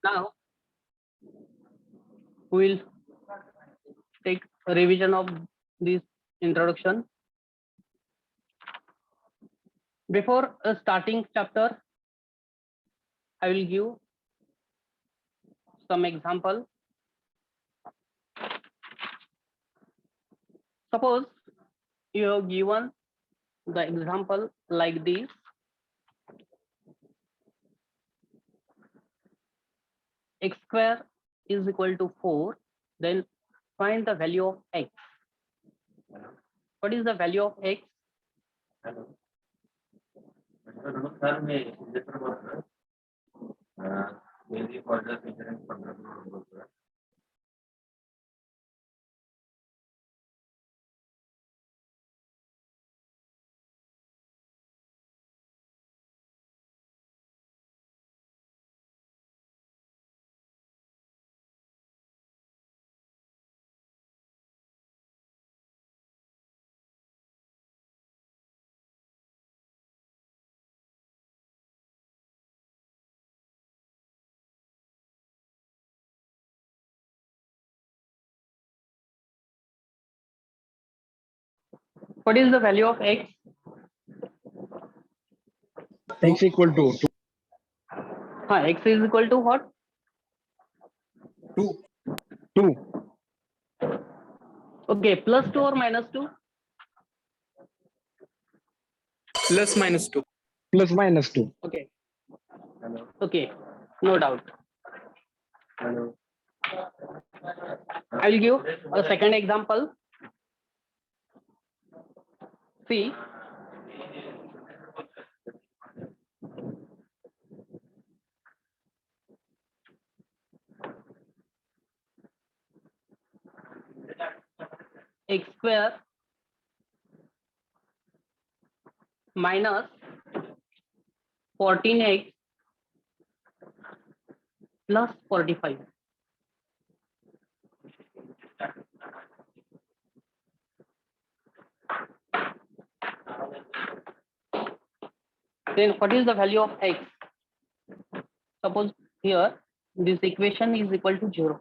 Now we will take a revision of this introduction. Before starting chapter, I will give some example. Suppose you have given the example like this. X square is equal to 4. Then find the value of x. What is the value of x? What is the value of x? X equal to X is equal to what? 2. 2. Okay, plus 2 or minus 2? Plus minus 2. Plus minus 2. Okay. Okay, no doubt. I will give a second example. See, x square minus 14x plus 45. Then what is the value of x? Suppose here this equation is equal to 0.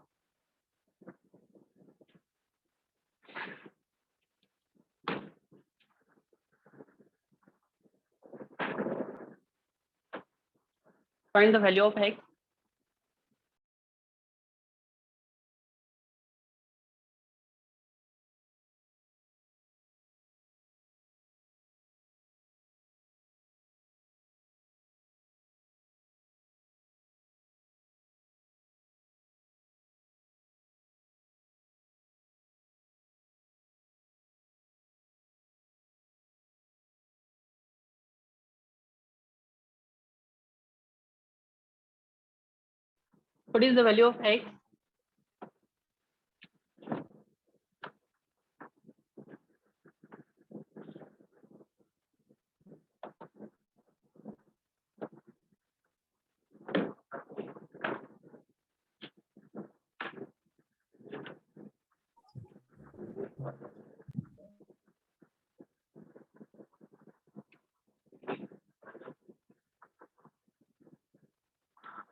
Find the value of x. What is the value of x?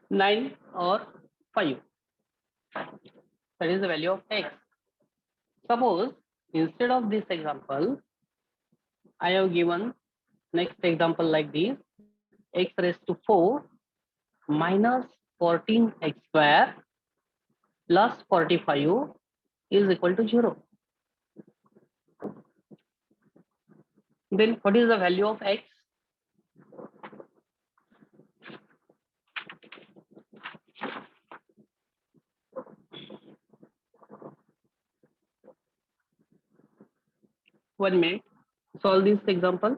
Nine or 5. That is the value of x. Suppose instead of this example, I have given next example like this: x raised to 4 minus 14x square plus 45 is equal to 0. Then what is the value of x? One minute. Solve this example.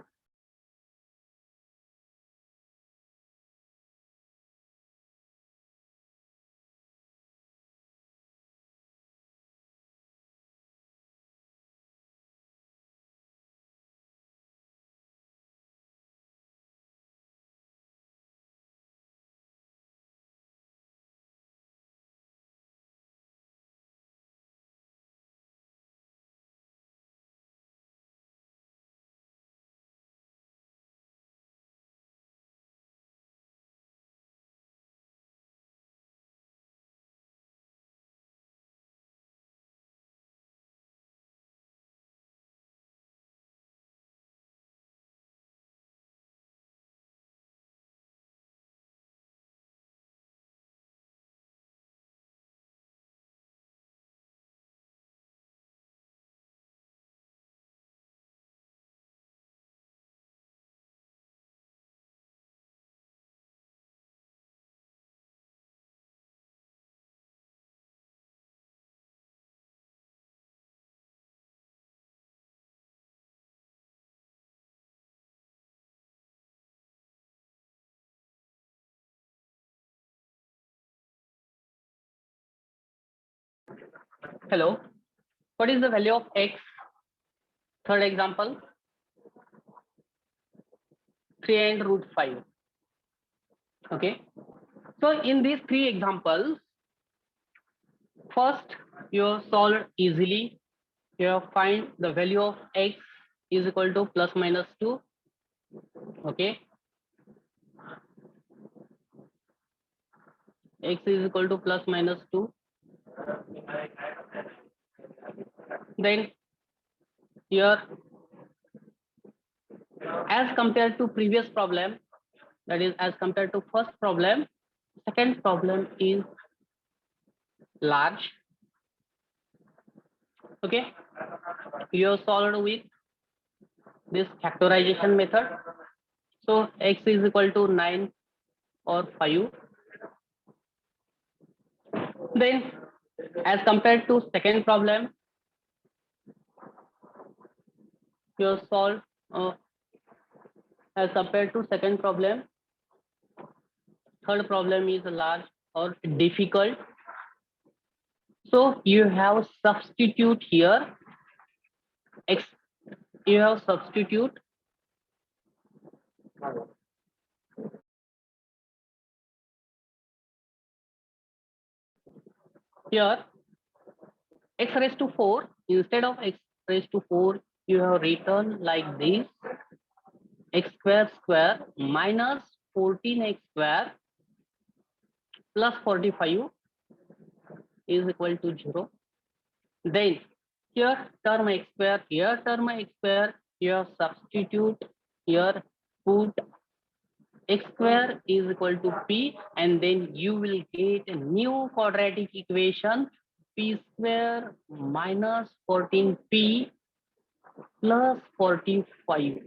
Hello. What is the value of x? Third example. 3 and root 5. Okay. So in these three examples, first you solve easily. You find the value of x is equal to plus minus 2. Okay. X is equal to plus minus 2. Then here, as compared to previous problem, that is as compared to first problem, second problem is large. Okay. You have solved with this factorization method. So x is equal to 9 or 5. Then as compared to second problem, you have solved as compared to second problem, third problem is large or difficult. So you have substitute here x, you have substitute here x raised to 4, instead of x raised to 4 you have written like this: x square minus 14x square plus 45 is equal to 0. Then here term x square, here term x square, here substitute, here put x square is equal to p, and then you will get a new quadratic equation: p square minus 14p plus 45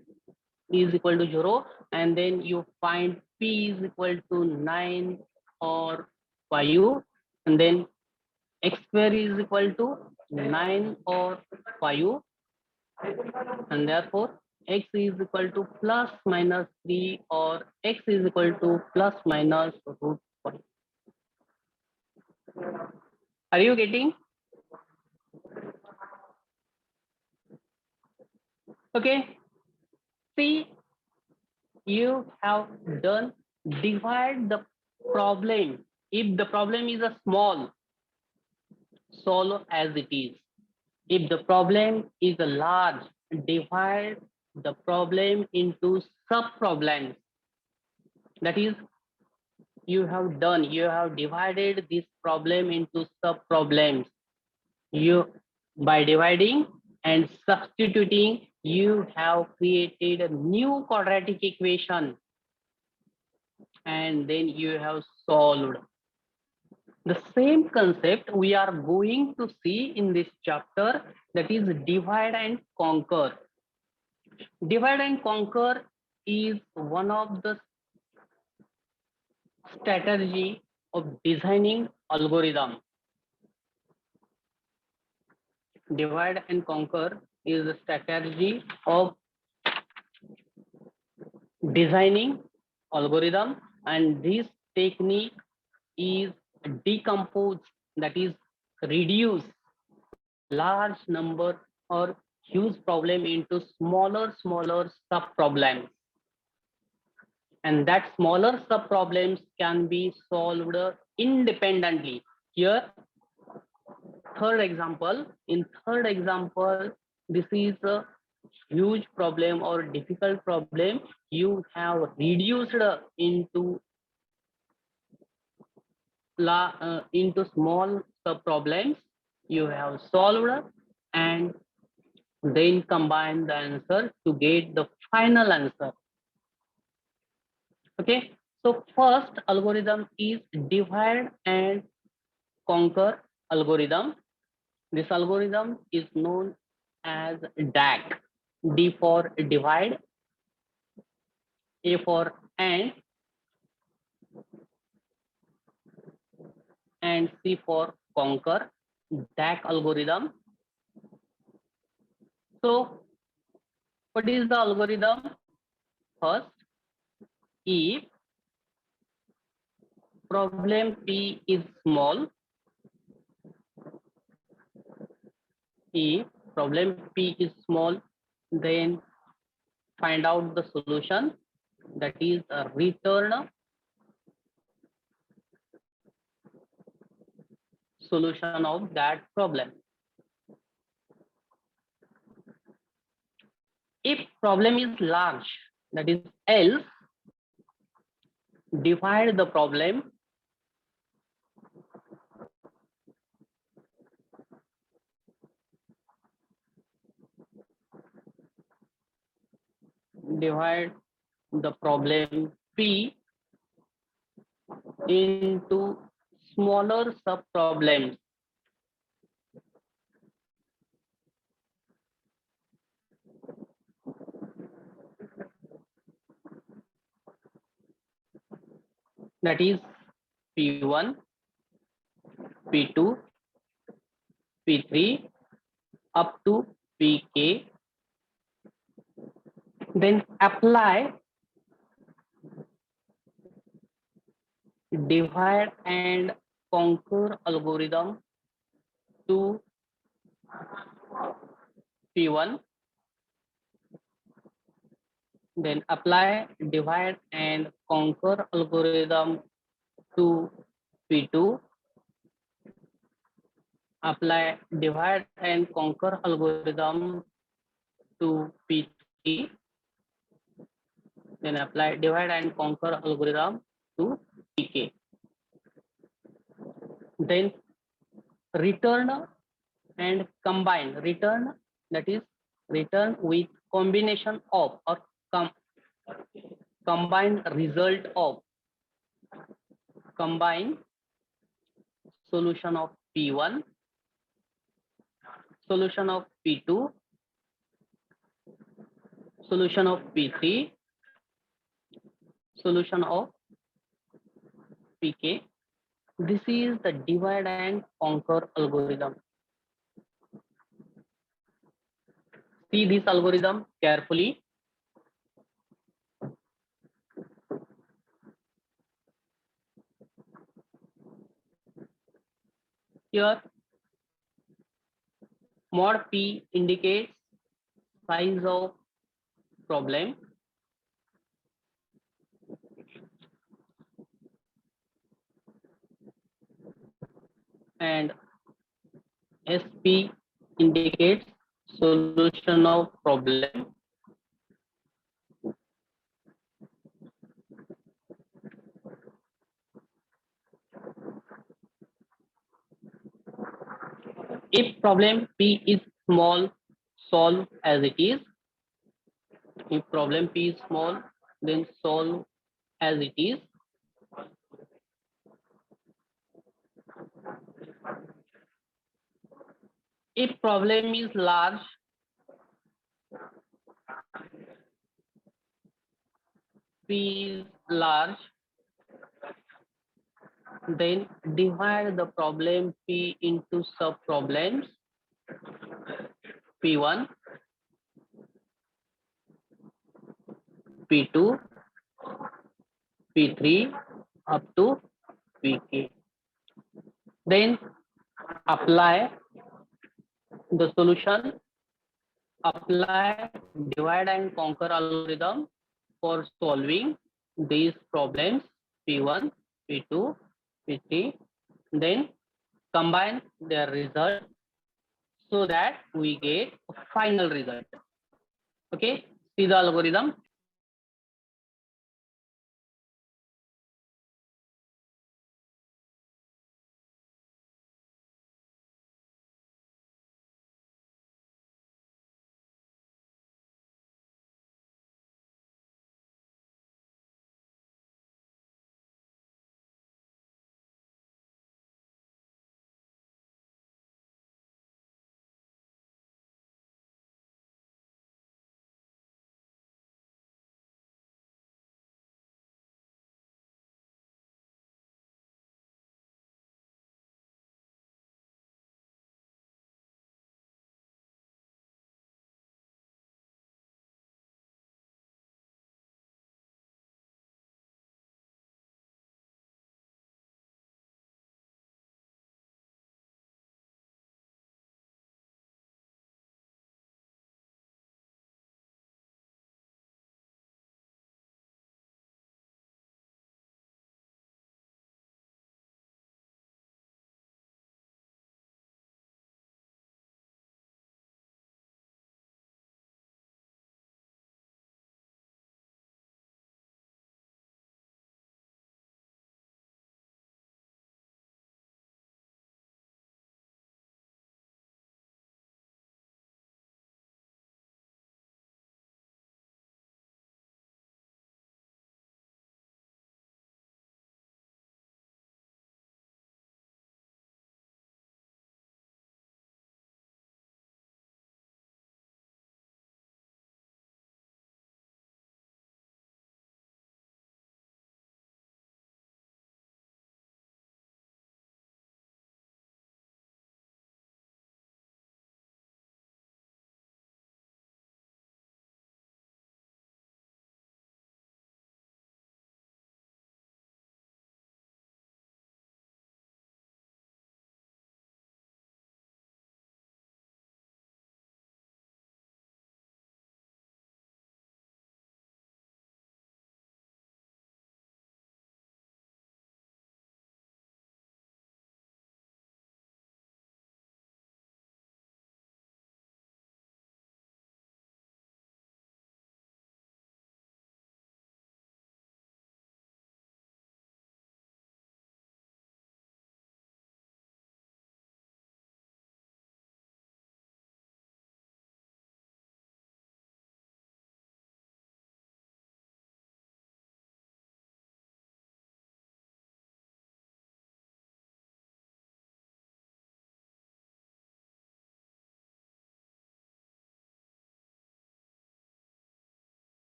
is equal to 0, and then you find p is equal to 9 or 5, and then x square is equal to 9 or 5, and therefore x is equal to plus minus 3 or x is equal to plus minus root 5. Are you getting? Okay. See, you have done divide the problem. If the problem is a small, solve as it is. If the problem is a large, divide the problem into sub-problems. That is, you have divided this problem into sub-problems. You, by dividing and substituting, you have created a new quadratic equation, and then you have solved. The same concept we are going to see in this chapter, that is divide and conquer. Divide and conquer is one of the strategy of designing algorithm. Divide and conquer is a strategy of designing algorithm, and this technique is decompose, that is reduce large number or huge problem into smaller sub problems, and that smaller sub problems can be solved independently. Here third example, in third example, this is a huge problem or difficult problem. You have reduced into small sub problems. You have solved and then combine the answer to get the final answer. Okay, so first algorithm is divide and conquer algorithm. This algorithm is known as DAC. D for divide, A for and C for conquer. DAC algorithm. So what is the algorithm? First, if problem P is small, If problem P is small, then find out the solution, that is return solution of that problem. If problem is large, that is else, divide the problem divide the problem P into smaller sub-problems. That is P1, P2, P3 up to Pk. Then apply divide and conquer algorithm to P1. Then apply divide and conquer algorithm to P2. Apply divide and conquer algorithm to P3. Then apply divide and conquer algorithm to Pk. Then return and combine. Return, that is return with combination of or combined result of, combine solution of P1, solution of P2, solution of P3, solution of Pk. This is the divide and conquer algorithm. See this algorithm carefully. Here, mod P indicates size of problem. And SP indicates solution of problem. If problem P is small, solve as it is. If problem P is small, then solve as it is. If problem is large, P is large, then divide the problem P into sub-problems. P1, P2, P3 up to Pk. Then apply the solution, apply divide and conquer algorithm for solving these problems P1, P2, P3, then combine their result so that we get a final result. Okay, see the algorithm.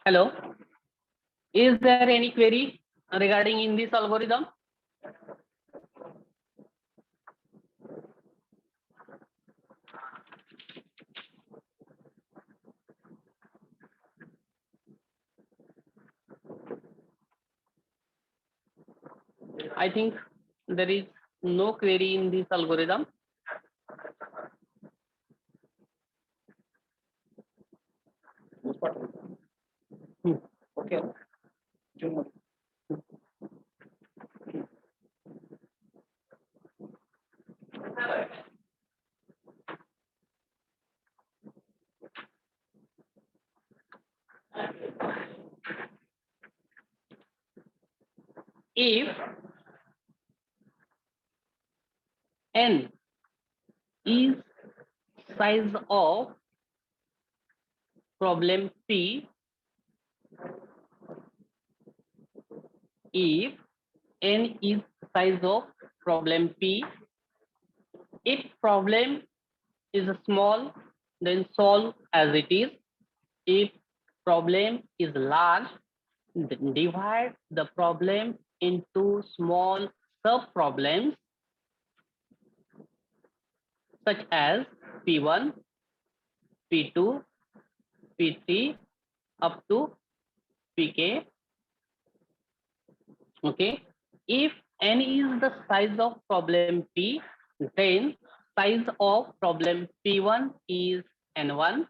Hello. Is there any query regarding in this algorithm? I think there is no query in this algorithm. Okay. If n is size of problem P, if n is size of problem P, if problem is small, then solve as it is. If problem is large, then divide the problem into small sub-problems such as P1, P2, P3 up to Pk. Okay. If n is the size of problem P, then size of problem P1 is n1,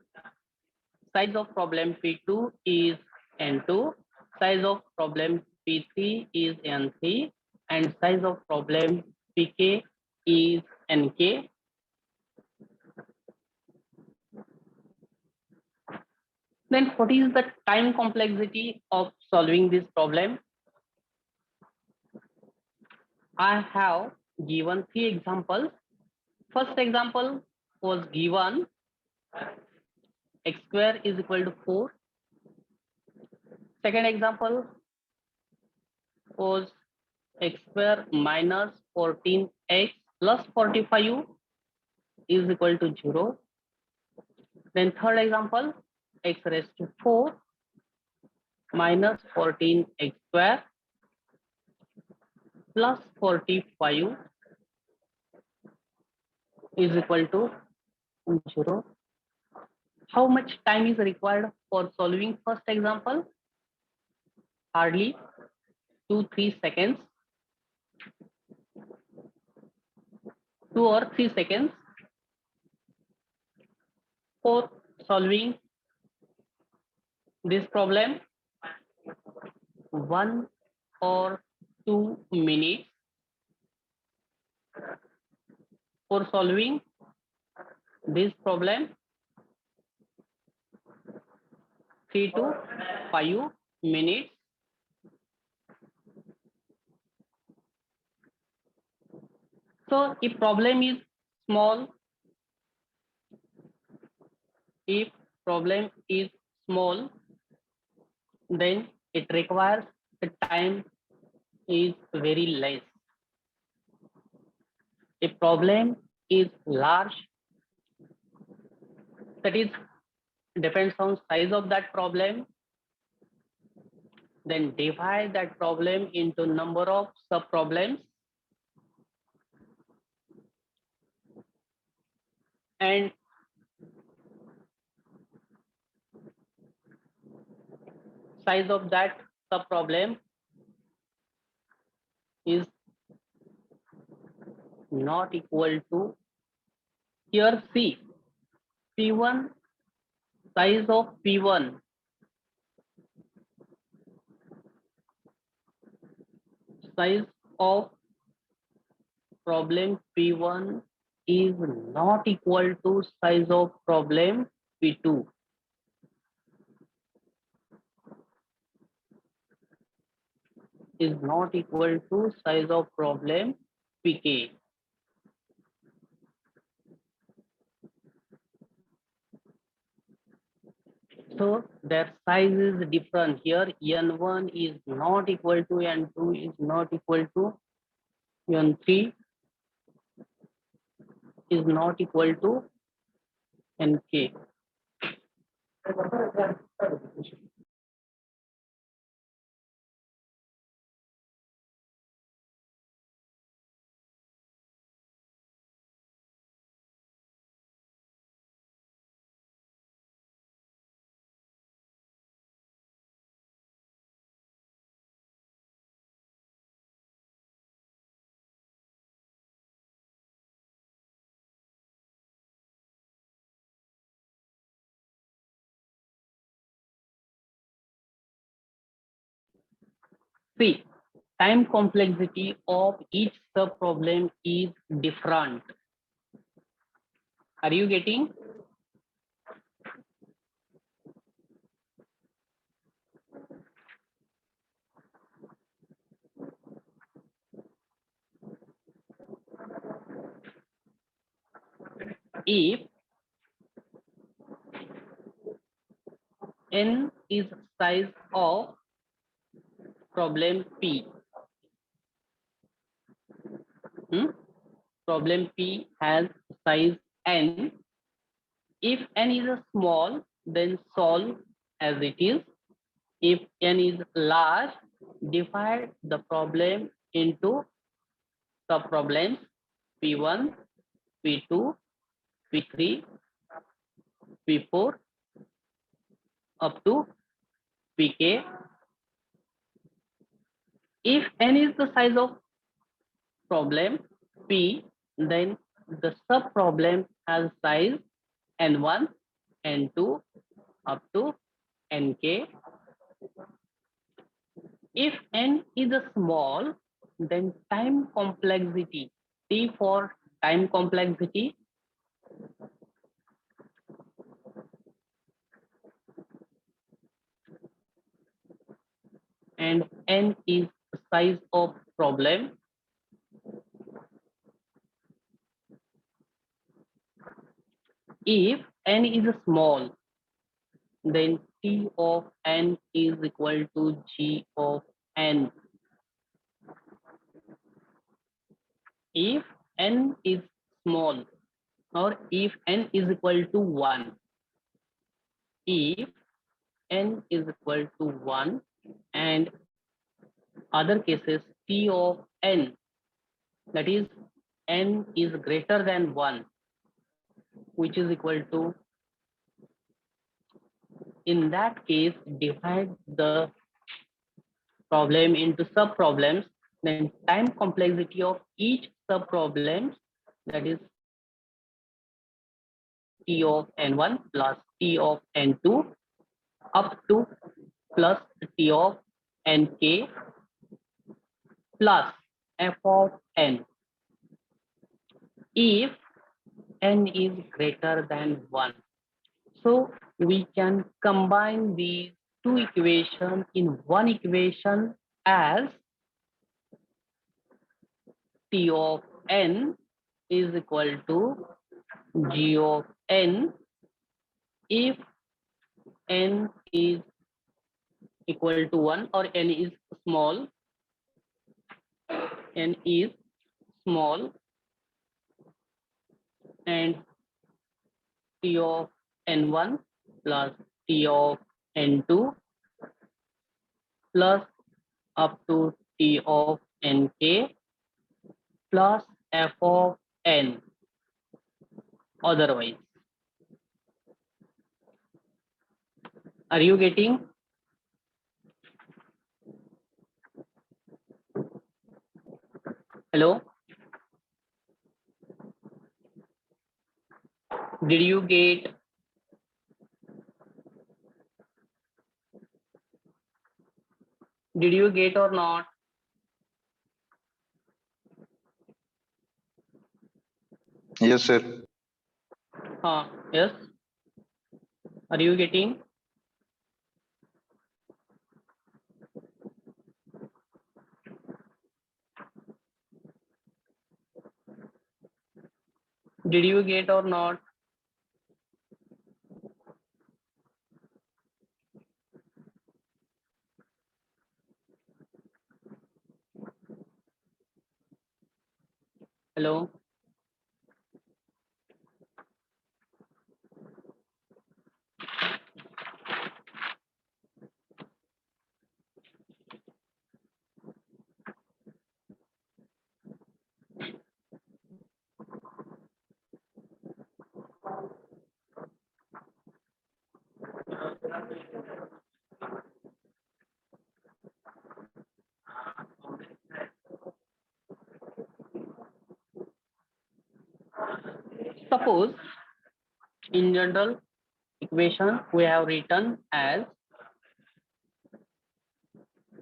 size of problem P2 is n2, size of problem P3 is n3, and size of problem Pk is nk. Then what is the time complexity of solving this problem? I have given 3 examples. First example was given x square is equal to 4. Second example was x square minus 14x plus 45 is equal to 0. Then third example, x raised to 4 minus 14x square plus 45 is equal to 0. How much time is required for solving first example? Hardly 2-3 seconds. 2 or 3 seconds. For solving this problem, 1 or 2 minutes. For solving this problem, 3 to 5 minutes. So if problem is small, then it requires the time is very less. If problem is large, that is depends on size of that problem, then divide that problem into number of sub problems, and size of that sub problem is not equal to, here see, P1, size of P1 size of problem P1 is not equal to size of problem P2. Is not equal to size of problem Pk. So their size is different. Here n1 is not equal to n2 is not equal to n3 is not equal to nk. See, time complexity of each sub-problem is different. Are you getting? If n is size of problem P, problem P has size n. If n is a small, then solve as it is. If n is large, divide the problem into sub-problems P1, P2, P3, P4 up to Pk. If n is the size of problem P, then the sub-problem has size n1, n2 up to nk. If n is a small, then time complexity, T for time complexity, and n is the size of problem. If n is small, then T of n is equal to G of n. If n is small, or if n is equal to 1, if n is equal to 1, and other cases T of n, that is n is greater than 1, which is equal to, in that case, divide the problem into sub-problems, then time complexity of each sub-problem, that is T of n1 plus T of n2 up to plus T of nk plus f of n. If n is greater than 1. So we can combine these two equations in one equation as T of n is equal to G of n if n is equal to 1 or n is small, n is small, and T of n1 plus T of n2 plus up to T of nk plus f of n otherwise. Are you getting? Hello? Did you get? Did you get or not? Yes, sir. Yes. Are you getting? Did you get or not? Hello? Suppose in general equation we have written as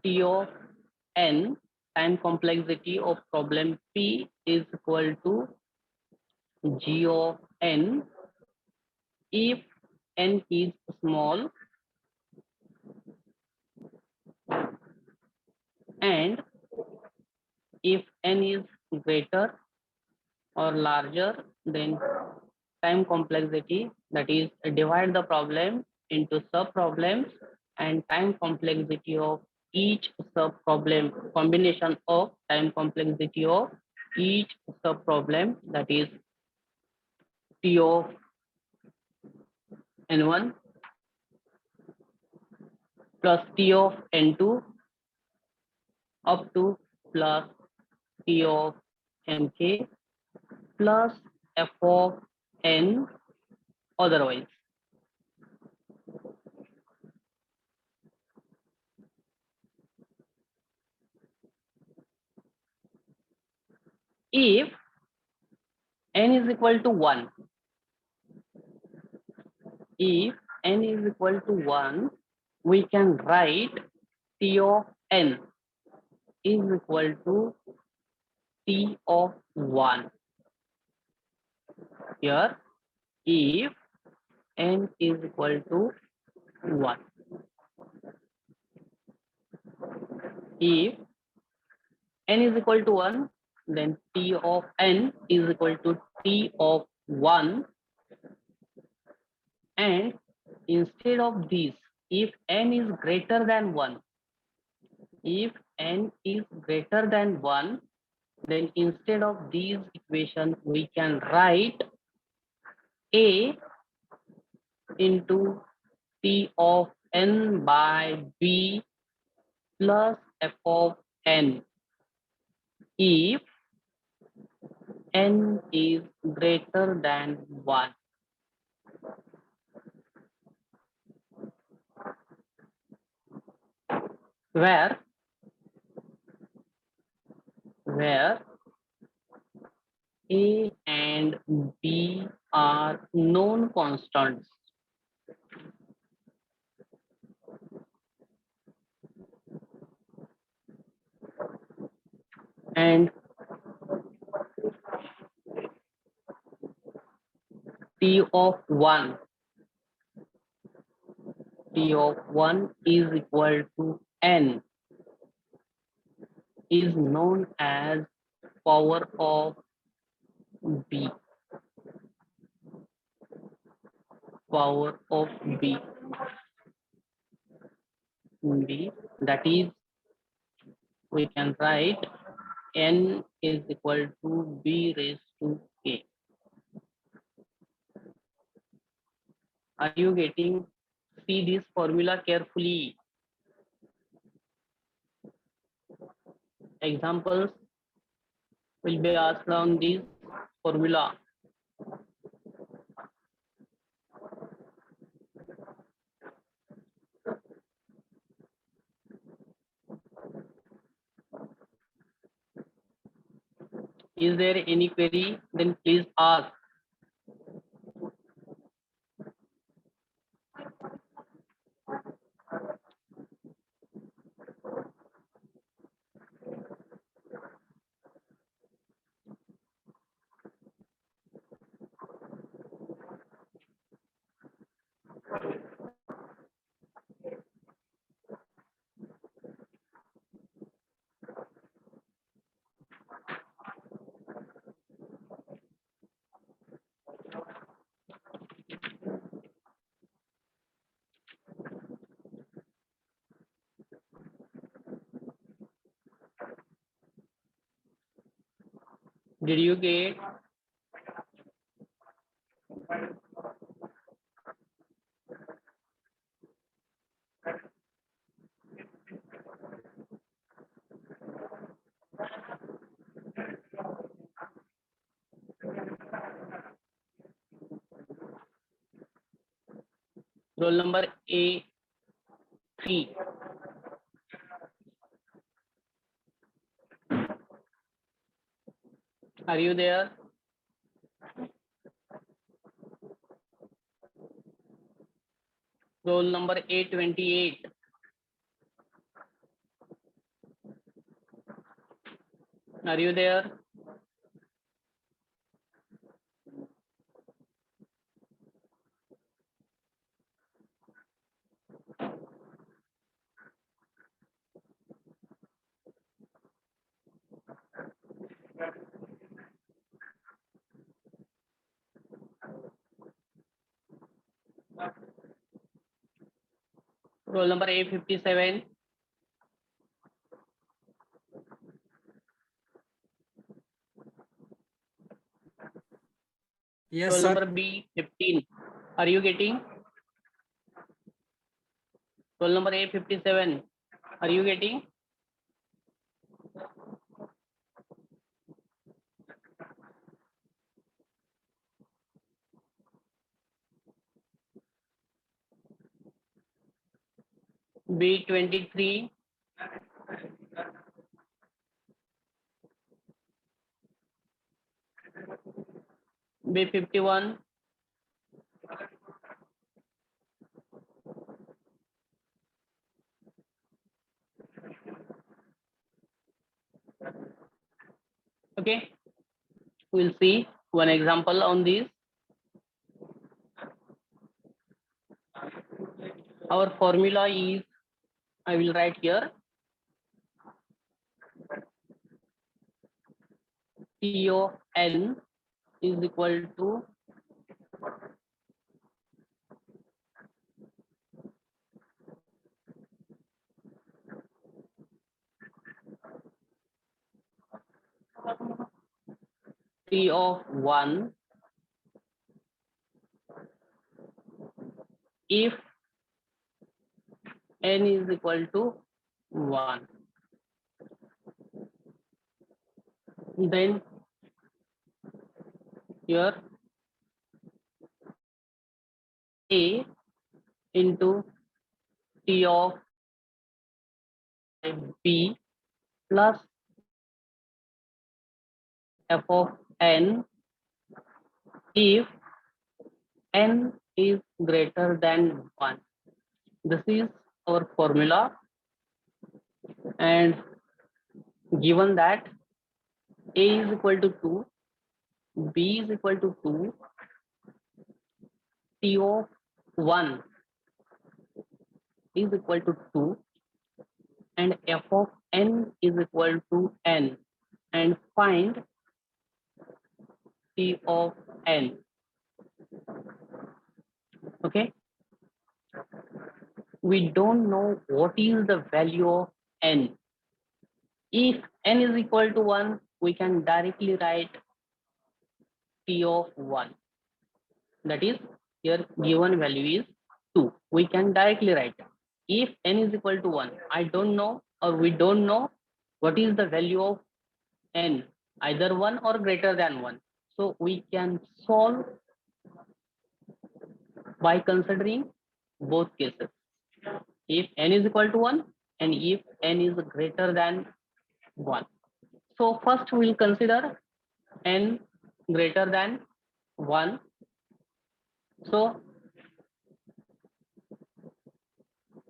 T of n, time complexity of problem P is equal to G of n if n is small and if n is greater or larger, then time complexity, that is divide the problem into sub problems, and time complexity of each sub problem, combination of time complexity of each sub problem, that is T of n1 plus T of n2 up to plus T of nk plus f of n otherwise. If n is equal to 1, if n is equal to 1, we can write T of n is equal to T of 1. Here, if n is equal to 1. If n is equal to 1, then T of n is equal to T of 1. And instead of this, if n is greater than 1, if n is greater than 1, then instead of these equation, we can write A into T of n by B plus f of n if n is greater than 1. Where A and B are known constants and T of 1 is equal to n is known as power of B. Power of B. That is, we can write n is equal to B raised to k. Are you getting? See this formula carefully. Examples will be asked on this formula. Is there any query? Then please ask. Did you get? Roll number A3. Are you there? Roll number A28. Are you there? Roll number A57. Yes, Roll sir. number B15. Are you getting? Roll number A57. Are you getting? B23. B51. Okay, we'll see one example on this. Our formula is, I will write here, T of n is equal to T of 1 if n is equal to 1. Then here A into T of B plus f of n if n is greater than 1. This is our formula, and given that A is equal to 2, B is equal to 2, T of 1 is equal to 2, and f of n is equal to n, and find T of n. Okay, we don't know what is the value of n. If n is equal to 1, we can directly write T of 1. That is, here given value is 2. We can directly write. If n is equal to 1, I don't know, or we don't know what is the value of n, either 1 or greater than 1. So we can solve by considering both cases. If n is equal to 1 and if n is greater than 1. So first we will consider n greater than 1. So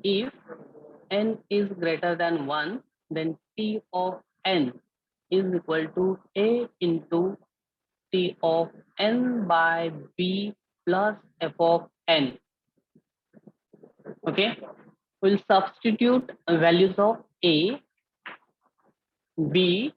if n is greater than 1, then T of n is equal to A into T of n by B plus f of n. Okay, we'll substitute values of A, B,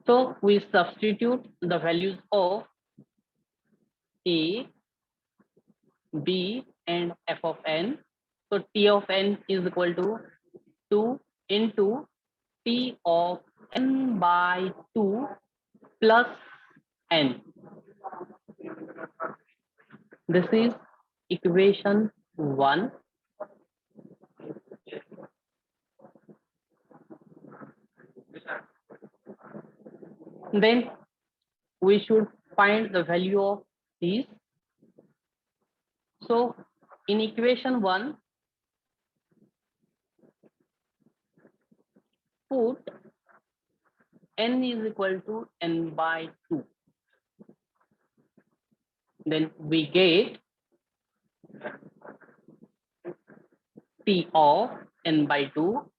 So we substitute the values of A, B, and f of n. So t of n is equal to 2 into t of n by 2 plus n. This is equation 1. Then we should find the value of these. So in equation 1, put n is equal to n by 2. Then we get t of n by 2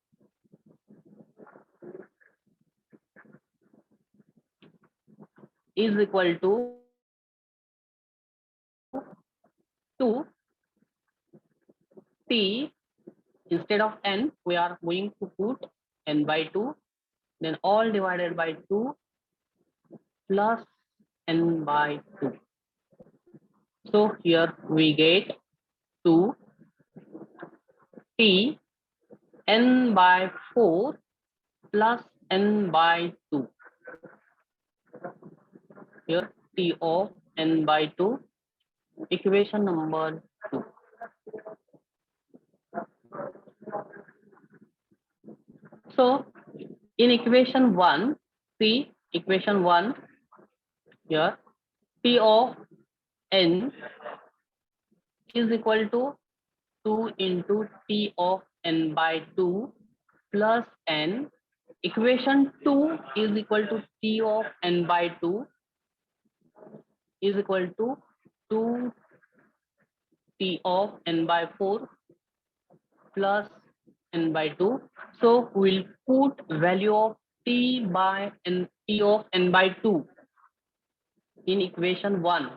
is equal to 2 t. Instead of n, we are going to put n by 2, then all divided by 2 plus n by 2. So here we get 2 t n by 4 plus n by 2. Here t of n by 2, equation number 2. So in equation 1, see equation 1 here, t of n is equal to 2 into t of n by 2 plus n. Equation 2 is equal to t of n by 2 is equal to 2 t of n by 4 plus n by 2. So we'll put value of t by n, t of n by 2 in equation 1.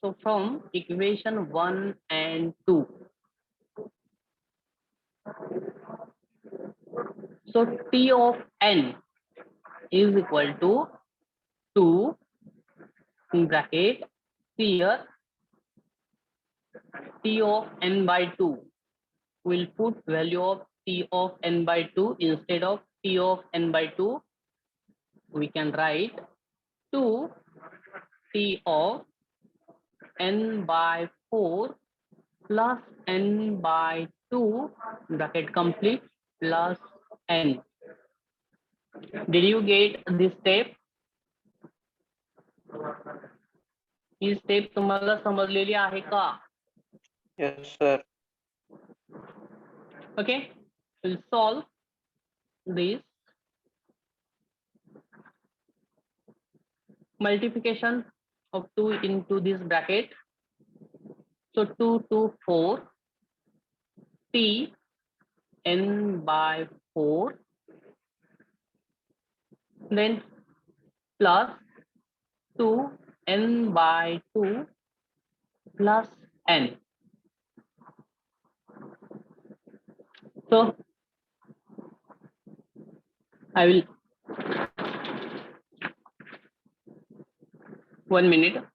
So from equation 1 and 2. So t of n is equal to 2 in bracket here t of n by 2. We'll put value of t of n by 2 instead of t of n by 2. We can write 2 t of n by 4 plus n by 2 bracket complete plus n. Did you get this step? He step तुम्हाला समजलेली आहे का? Yes, sir. Okay, we'll solve this. Multiplication of 2 into this bracket. So 2 to 4 t n by 4, then plus 2 n by 2 plus n. So I will 1 minute.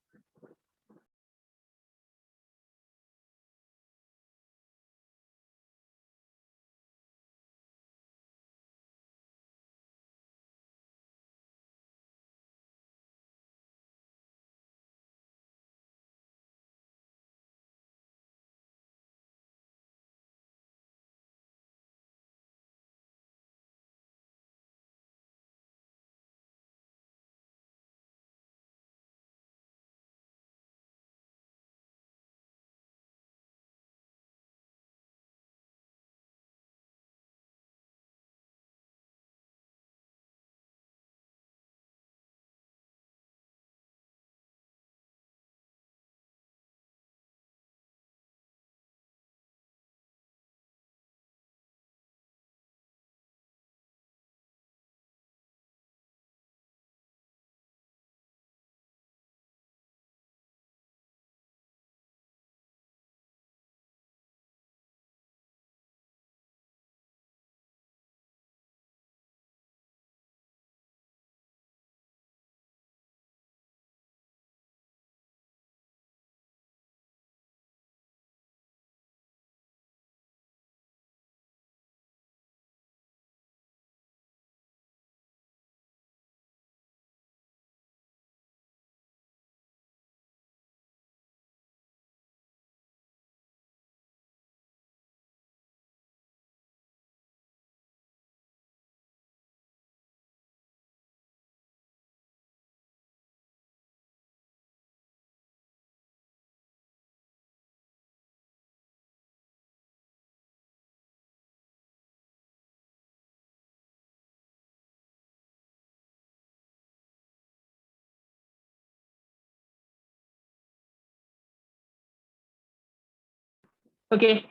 Okay,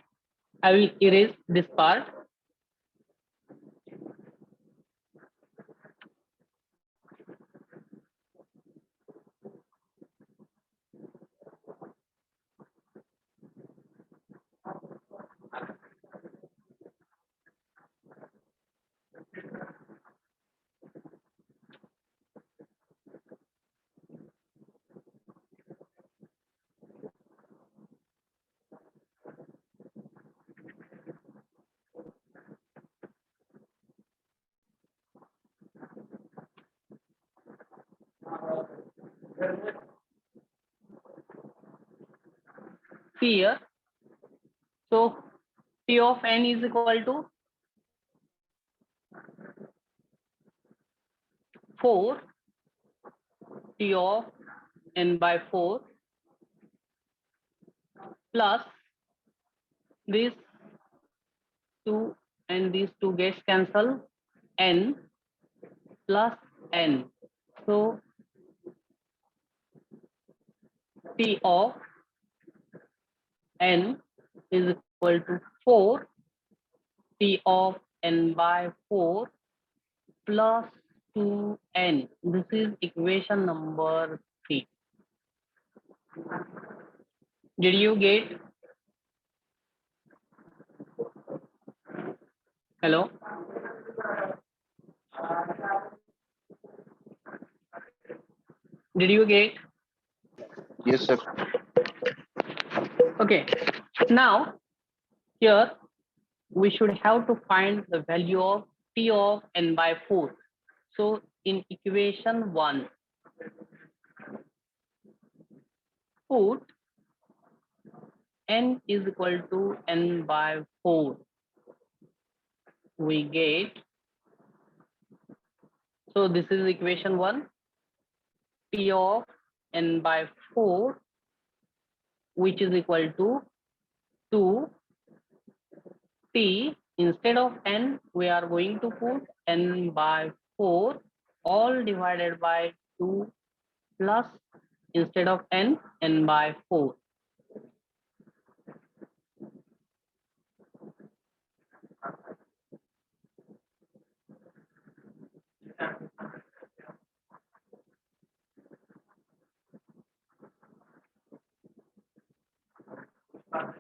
I will erase this part. See here. So P of n is equal to 4 T of n by 4 plus this 2 and these two gets cancel, n plus n. So T of n is equal to 4 T of n by 4 plus 2n. This is equation number 3. Did you get? Hello? Did you get? Yes, sir. Okay. Now, here we should have to find the value of T of n by 4. So, in equation 1, put n is equal to n by 4. We get, so this is equation 1, T of n by 4, which is equal to 2 T. Instead of n, we are going to put n by 4, all divided by 2 plus, instead of n, n by 4.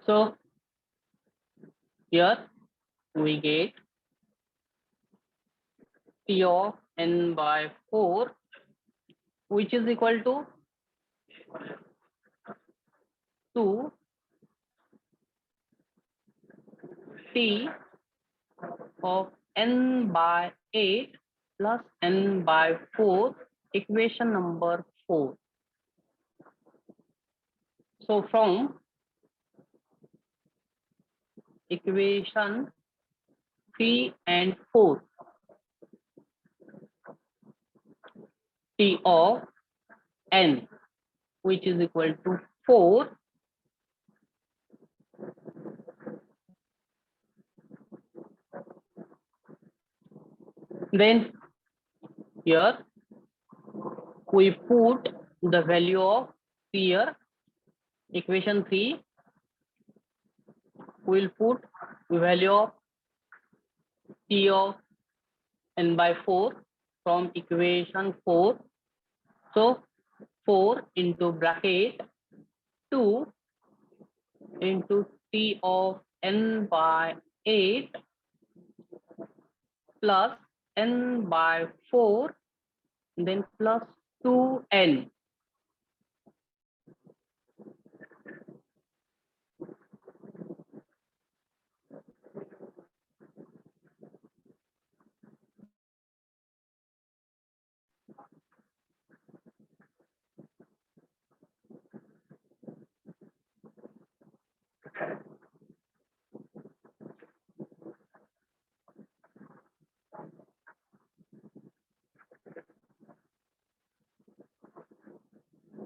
So here we get T of n by 4, which is equal to 2 T of n by 8 plus n by 4, equation number 4. So from equation 3 and 4, T of n, which is equal to 4, then here we put the value of T here, equation 3, we will put the value of T of n by 4 from equation 4. So 4 into bracket 2 into T of n by 8 plus n by 4, then plus 2n.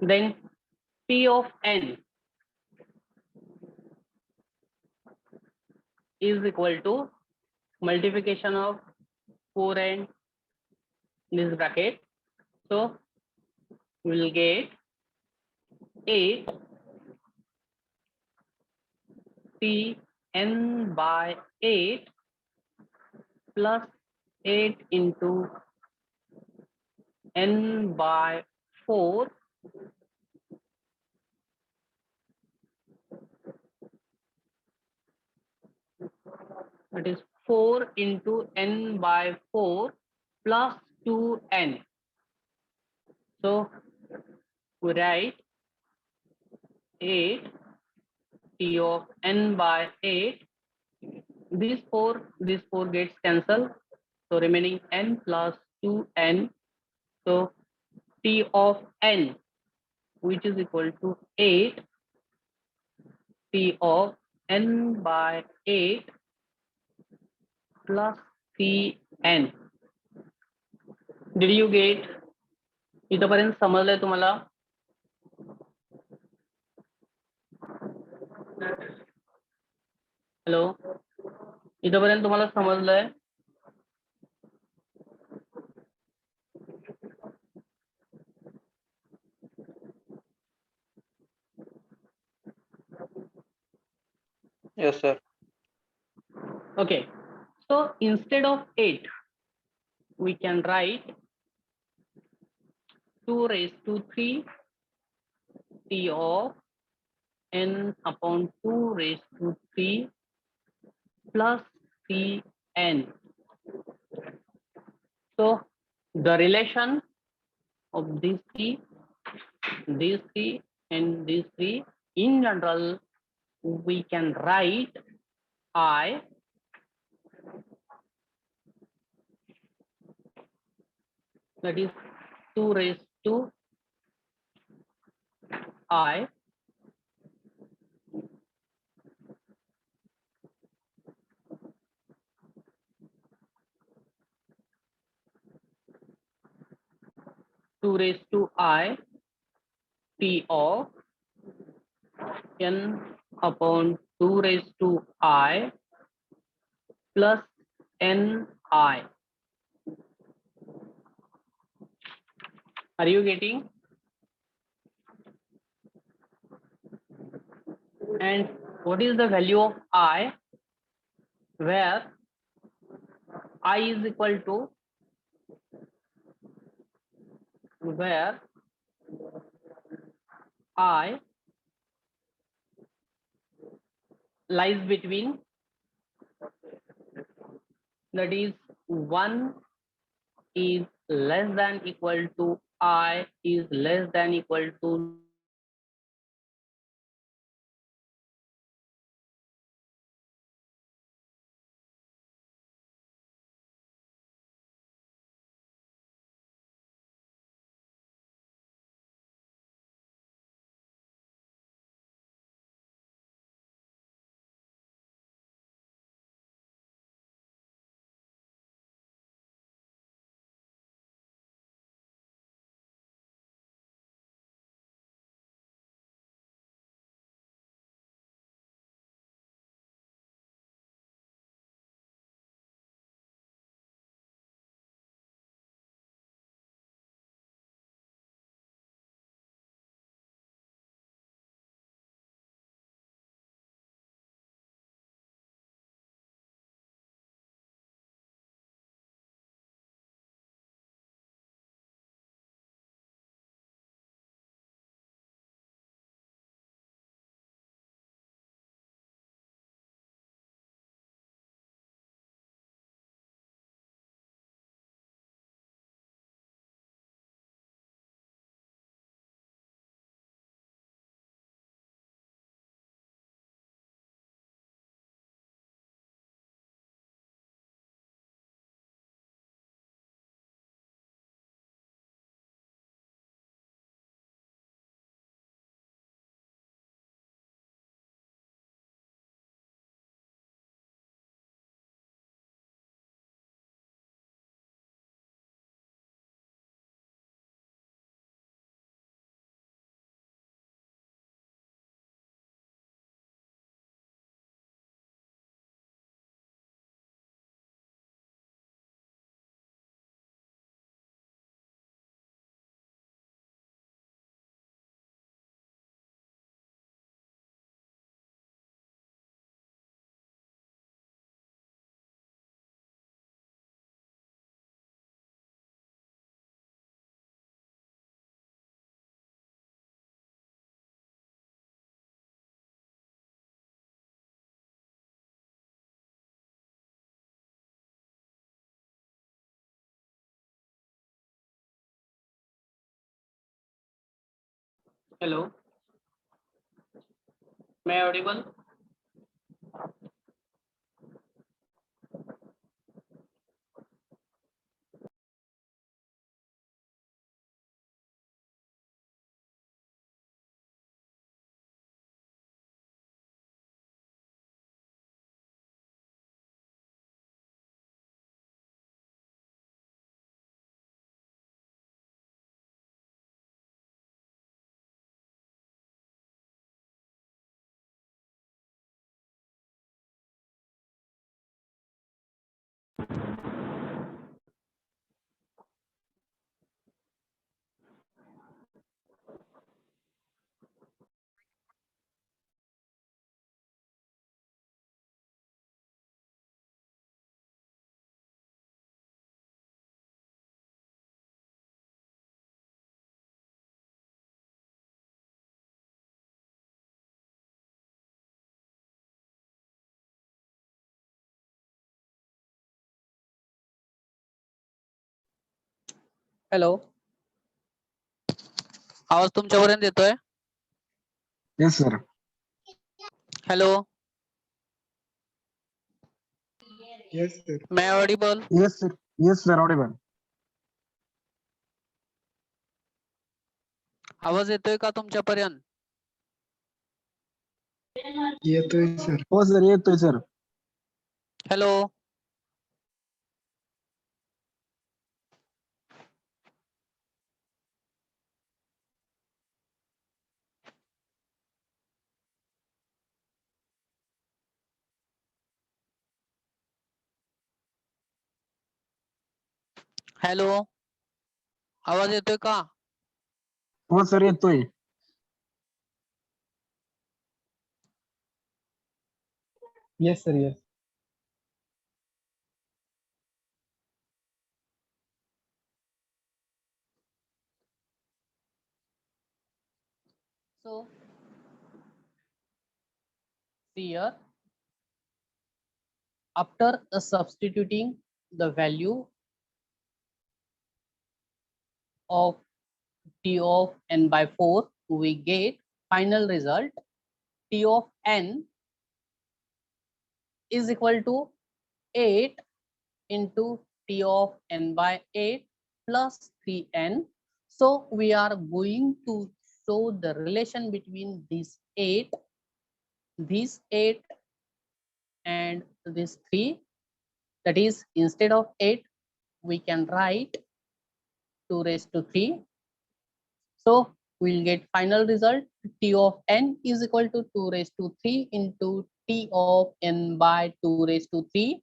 Then P of n is equal to multiplication of 4 and this bracket. So we will get 8 T n by 8 plus 8 into n by 4 that is 4 into n by 4 plus 2n. So we write 8 T of n by 8. These four gets cancelled. So remaining n plus 2n. So T of n, which is equal to 8 T of n by 8 plus Cn. Did you get? इथपर्यंत समजलंय तुम्हाला? Hello, इथपर्यंत तुम्हाला समजलंय? Yes, sir. Okay, so instead of 8, we can write 2 raised to 3 T of n upon 2 raised to 3 plus Cn. So the relation of these three, and these three, in general, we can write I that is 2 raised to I T of n upon 2 raised to I plus ni. Are you getting? And what is the value of I, where I is equal to, where I lies between, that is 1 is less than equal to I is less than equal to Hello. May I audible? Hello. आवाज तुमच्यापर्यंत येतोय? Yes, sir. Hello. Yes, sir. May I audible? Yes, sir. Yes, sir. Audible. आवाज येतोय का तुमच्यापर्यंत? येतोय sir. हो sir, येतोय सर. Hello. हॅलो. आवाज येतोय का? हो सर, येतोय. Yes, sir. Yes. So here after substituting the value of t of n by 4, we get final result t of n is equal to 8 into t of n by 8 plus 3n. So we are going to show the relation between this 8 and this 3. That is, instead of 8 we can write 2 raised to 3. So we'll get final result t of n is equal to 2 raised to 3 into t of n by 2 raised to 3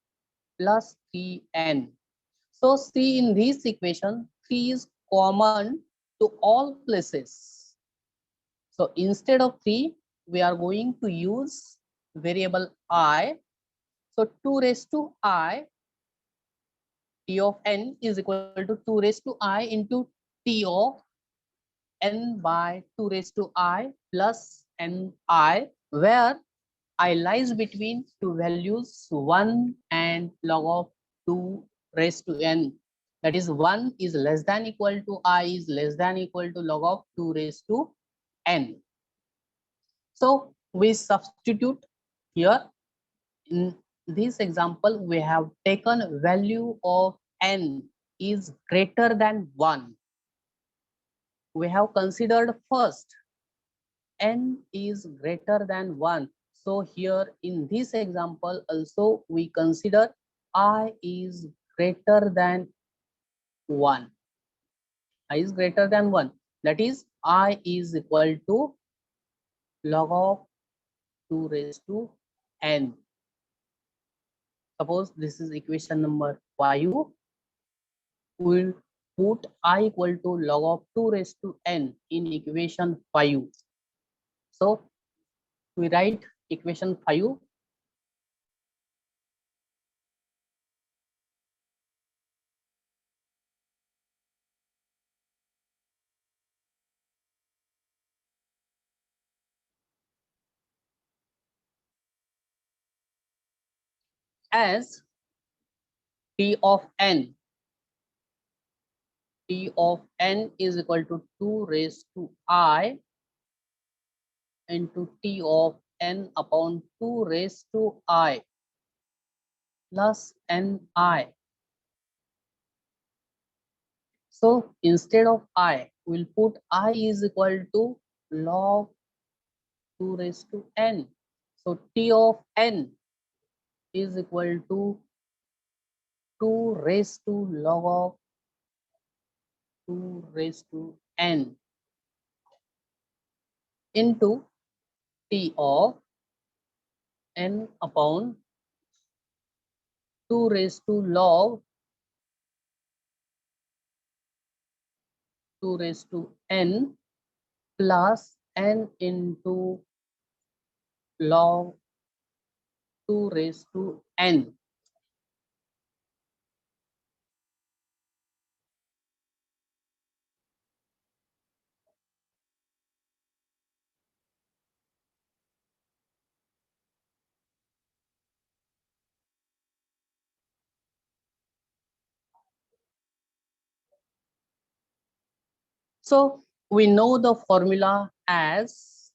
plus 3n. So see, in this equation 3 is common to all places. So instead of 3 we are going to use variable I. So 2 raised to I t of n is equal to 2 raised to I into t of n by 2 raised to I plus ni, where I lies between two values 1 and log of 2 raised to n. That is, 1 is less than equal to I is less than equal to log of 2 raised to n. So we substitute here. In this example, we have taken value of n is greater than 1. We have considered first n is greater than 1. So here in this example also we consider I is greater than 1. I is greater than 1. That is, I is equal to log of 2 raised to n. Suppose this is equation number 5. We'll put I equal to log of 2 raised to n in equation 5. So we write equation 5 as t of n is equal to 2 raised to I into t of n upon 2 raised to I plus ni. So instead of I, we'll put I is equal to log 2 raised to n. So t of n is equal to 2 raised to log of 2 raised to n into t of n upon 2 raised to log 2 raised to n plus n into log 2 raised to n. So we know the formula as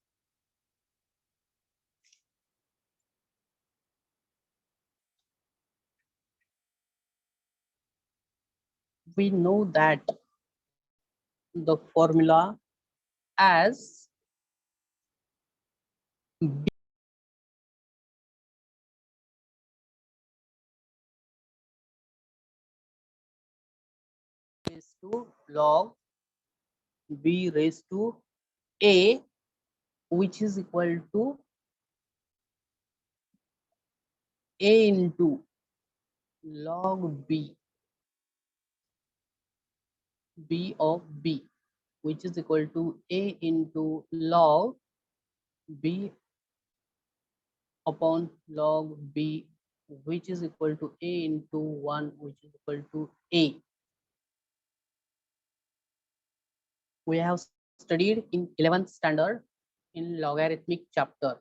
we know that the formula as b raised to log b raised to a, which is equal to a into log b of b, which is equal to a into log b upon log b, which is equal to a into 1, which is equal to a. We have studied in 11th standard in logarithmic chapter.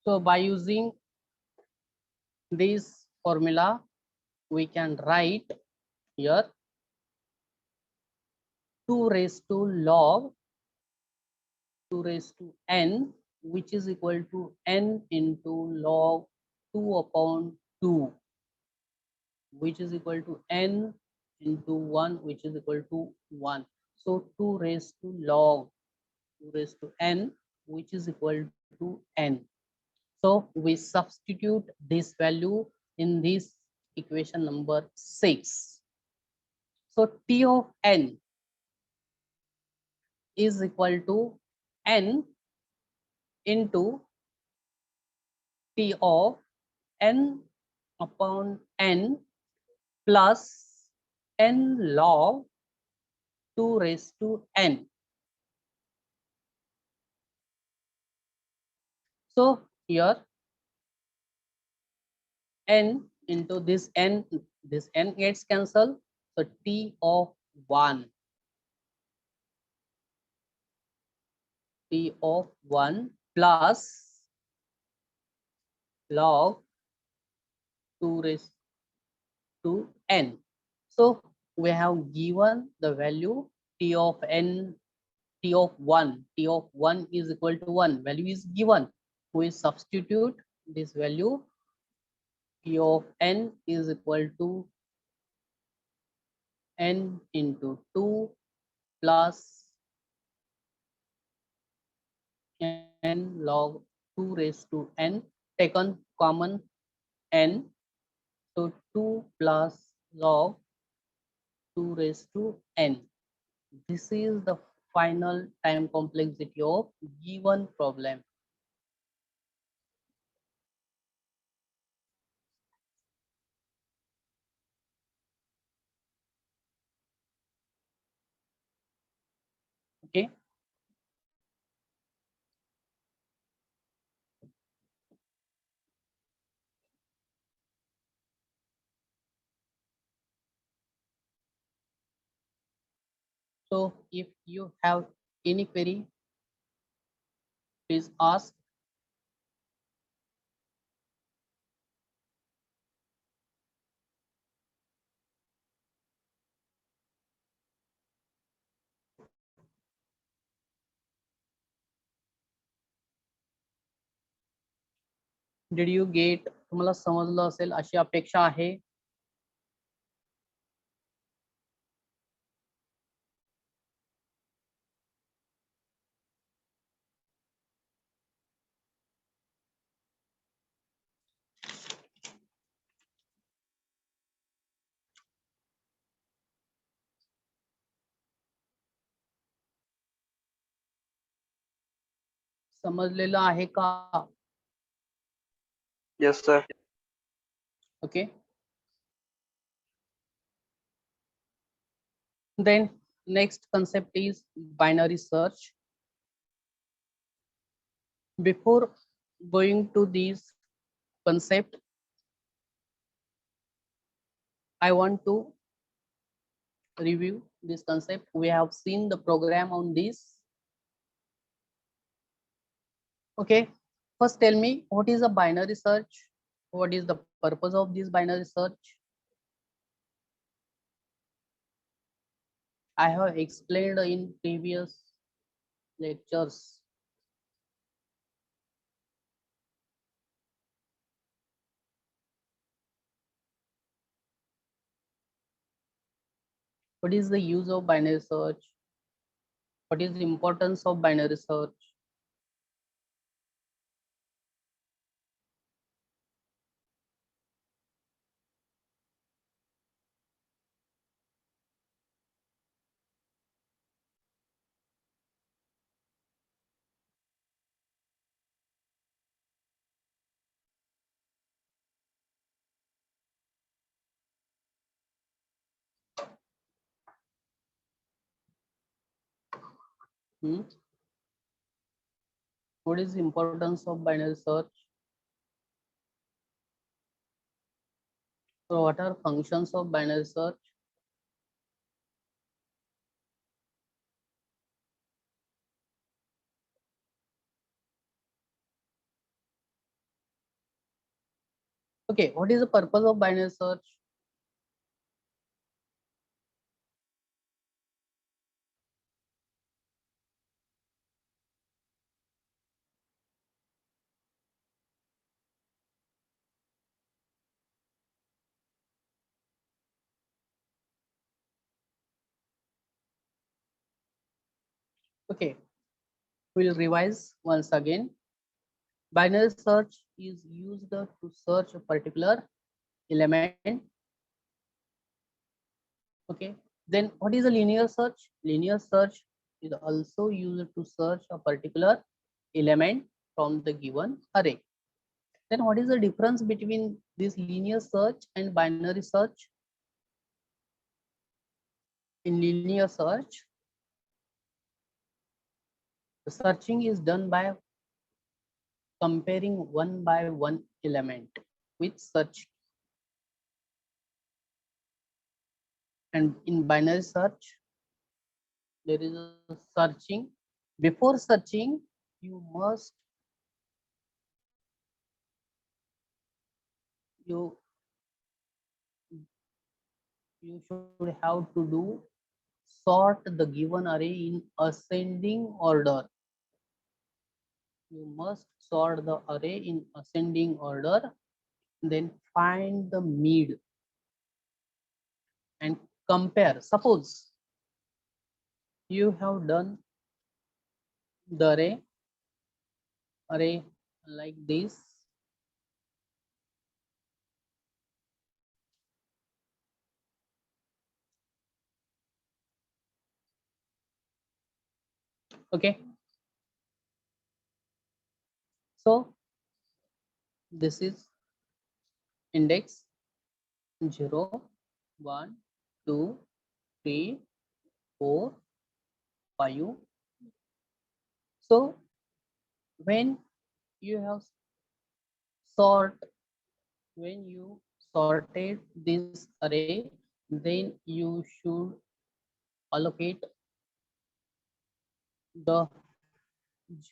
So by using this formula, we can write here 2 raised to log 2 raised to n, which is equal to n into log 2 upon 2, which is equal to n into 1, which is equal to 1. So 2 raised to log 2 raised to n, which is equal to n. So we substitute this value in this equation number 6. So t of n is equal to n into t of n upon n plus n log 2 raised to n. So here n into this n gets cancelled. So t of 1 plus log 2 raised to n. So we have given the value t of n, t of 1 is equal to 1. Value is given. We substitute this value. T of n is equal to n into 2 plus n log 2 raised to n, taken common n. So 2 plus log 2 raised to n. This is the final time complexity of given problem. Okay. So if you have any query, please ask. Did you get? तुम्हाला समजलं असेल अशी अपेक्षा आहे. समजलेलं आहे का? Yes, sir. Okay. Then next concept is binary search. Before going to this concept, I want to review this concept. We have seen the program on this. Okay, first tell me what is a binary search? What is the purpose of this binary search? I have explained in previous lectures. What is the use of binary search? What is the importance of binary search? What is the importance of binary search? So what are functions of binary search? Okay, what is the purpose of binary search? Okay, we'll revise once again. Binary search is used to search a particular element. Okay, then what is a linear search? Linear search is also used to search a particular element from the given array. Then what is the difference between this linear search and binary search? In linear search, the searching is done by comparing one by one element with search. And in binary search, there is a searching. Before searching, you must you should have to do sort the given array in ascending order. You must sort the array in ascending order, then find the mid and compare. Suppose you have done the array like this. Okay. So this is index 0, 1, 2, 3, 4, 5. So when you have sort, when you sorted this array, then you should allocate the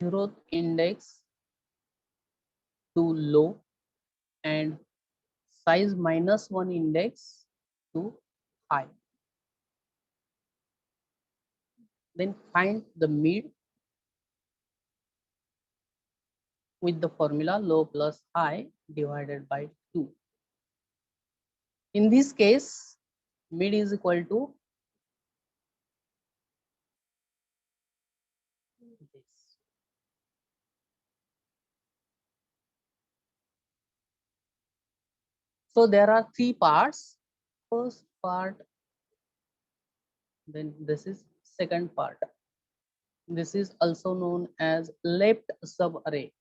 0th index to low and size -1 index to high. Then find the mid with the formula low plus high divided by 2. In this case, mid is equal to this. So there are 3 parts. First part, then this is second part. This is also known as left subarray.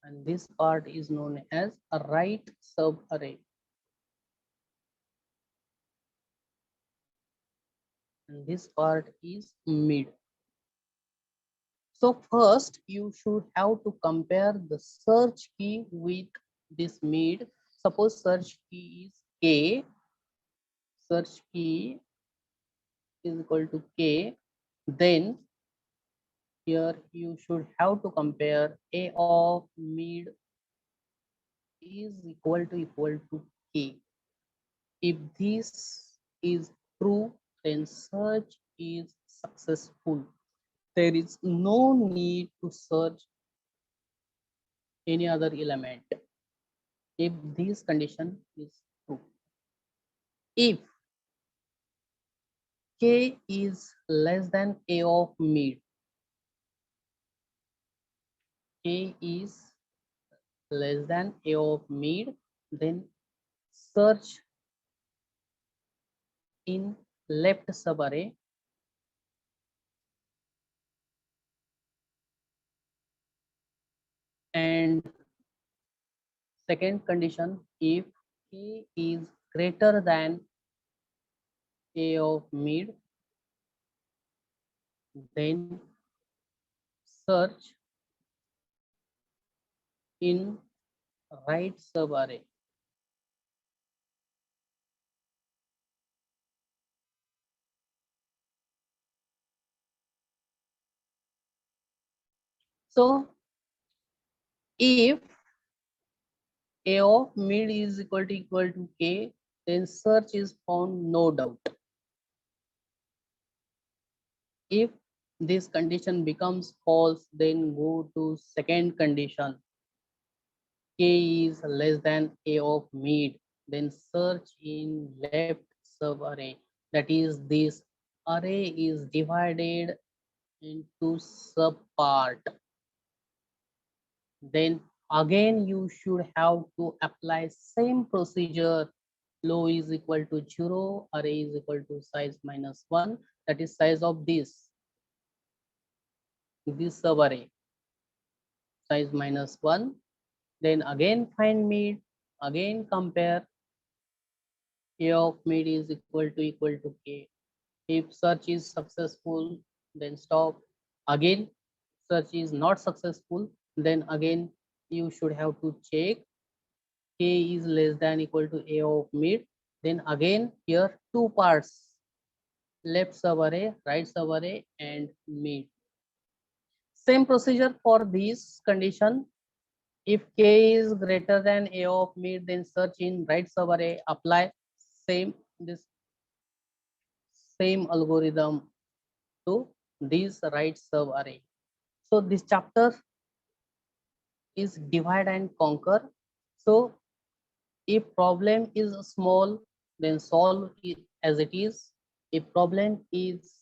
And this part is known as a right subarray. And this part is mid. So first you should have to compare the search key with this mid. Suppose search key is K, search key is equal to K, then here you should have to compare A of mid is equal to K. If this is true, then search is successful. There is no need to search any other element if this condition is true. If K is less than A of mid, K is less than A of mid, then search in left subarray and second condition, if K is greater than A of mid, then search in right subarray. So if A of mid is equal to K, then search is found, no doubt. If this condition becomes false, then go to second condition. K is less than A of mid, then search in left subarray. That is, this array is divided into subpart. Then again you should have to apply same procedure. Low is equal to 0, array is equal to size -1, that is size of this subarray, size -1. Then again find mid, again compare. A of mid is equal to K. If search is successful, then stop. Again search is not successful, then again you should have to check K is less than equal to A of mid. Then again here 2 parts, left subarray, right subarray and mid. Same procedure for this condition. If K is greater than A of mid, then search in right subarray, apply same algorithm to this right subarray. So this chapter is divide and conquer. So if problem is small, then solve it as it is. If problem is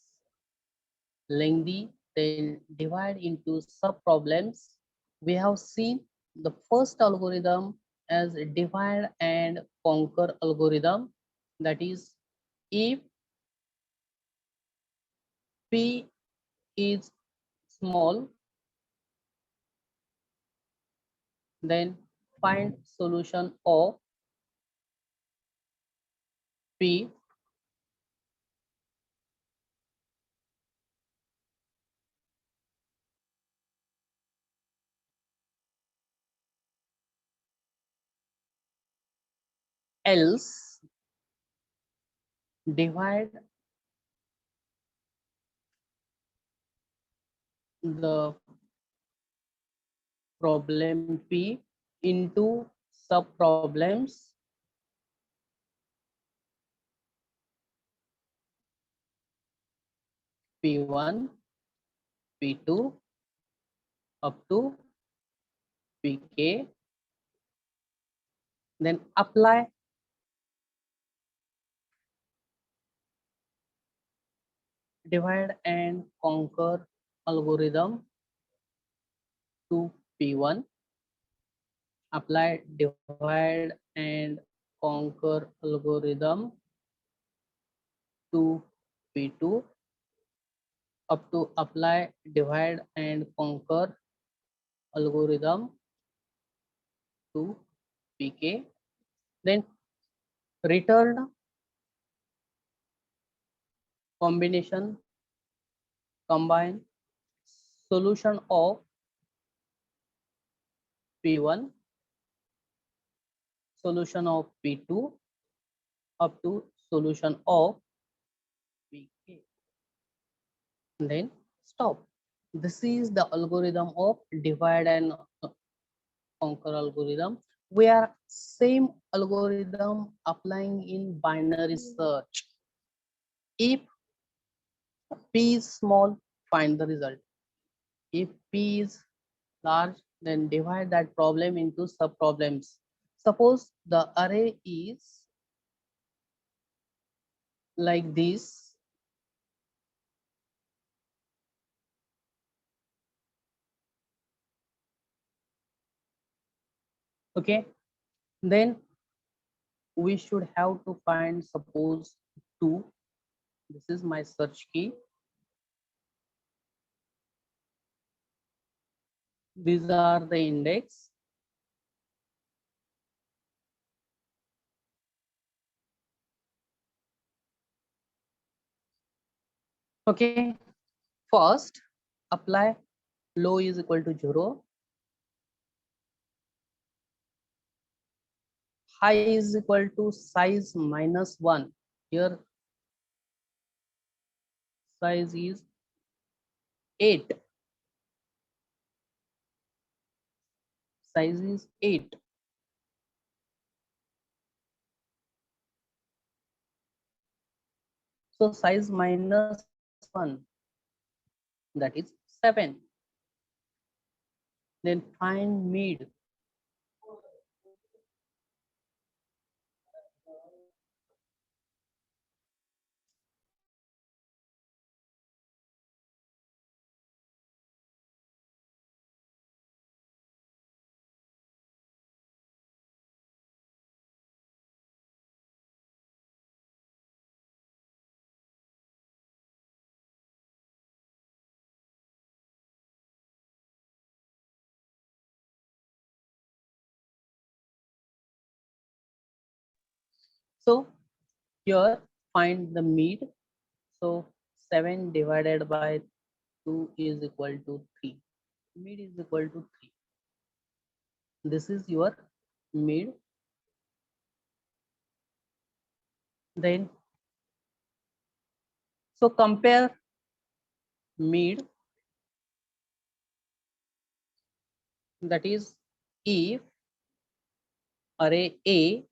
lengthy, then divide into sub problems. We have seen the first algorithm as a divide and conquer algorithm, that is, if p is small, then find solution of p else divide the problem P into sub problems P1, P2 up to Pk, then apply divide and conquer algorithm to P1, apply divide and conquer algorithm to P2 up to apply divide and conquer algorithm to Pk, then return combination combine solution of P1, solution of P2 up to solution of Pk, then stop. This is the algorithm of divide and conquer algorithm. We are same algorithm applying in binary search. If P is small, find the result. If P is large, then divide that problem into sub problems. Suppose the array is like this. Okay, then we should have to find, suppose, 2. This is my search key. These are the index. Okay, first apply low is equal to 0, high is equal to size minus 1. Here size is 8. Size is 8. So size minus 1, that is 7. Then find mid. So here find the mid. So 7 divided by 2 is equal to 3. Mid is equal to 3. This is your mid. Then so compare mid, that is, if array A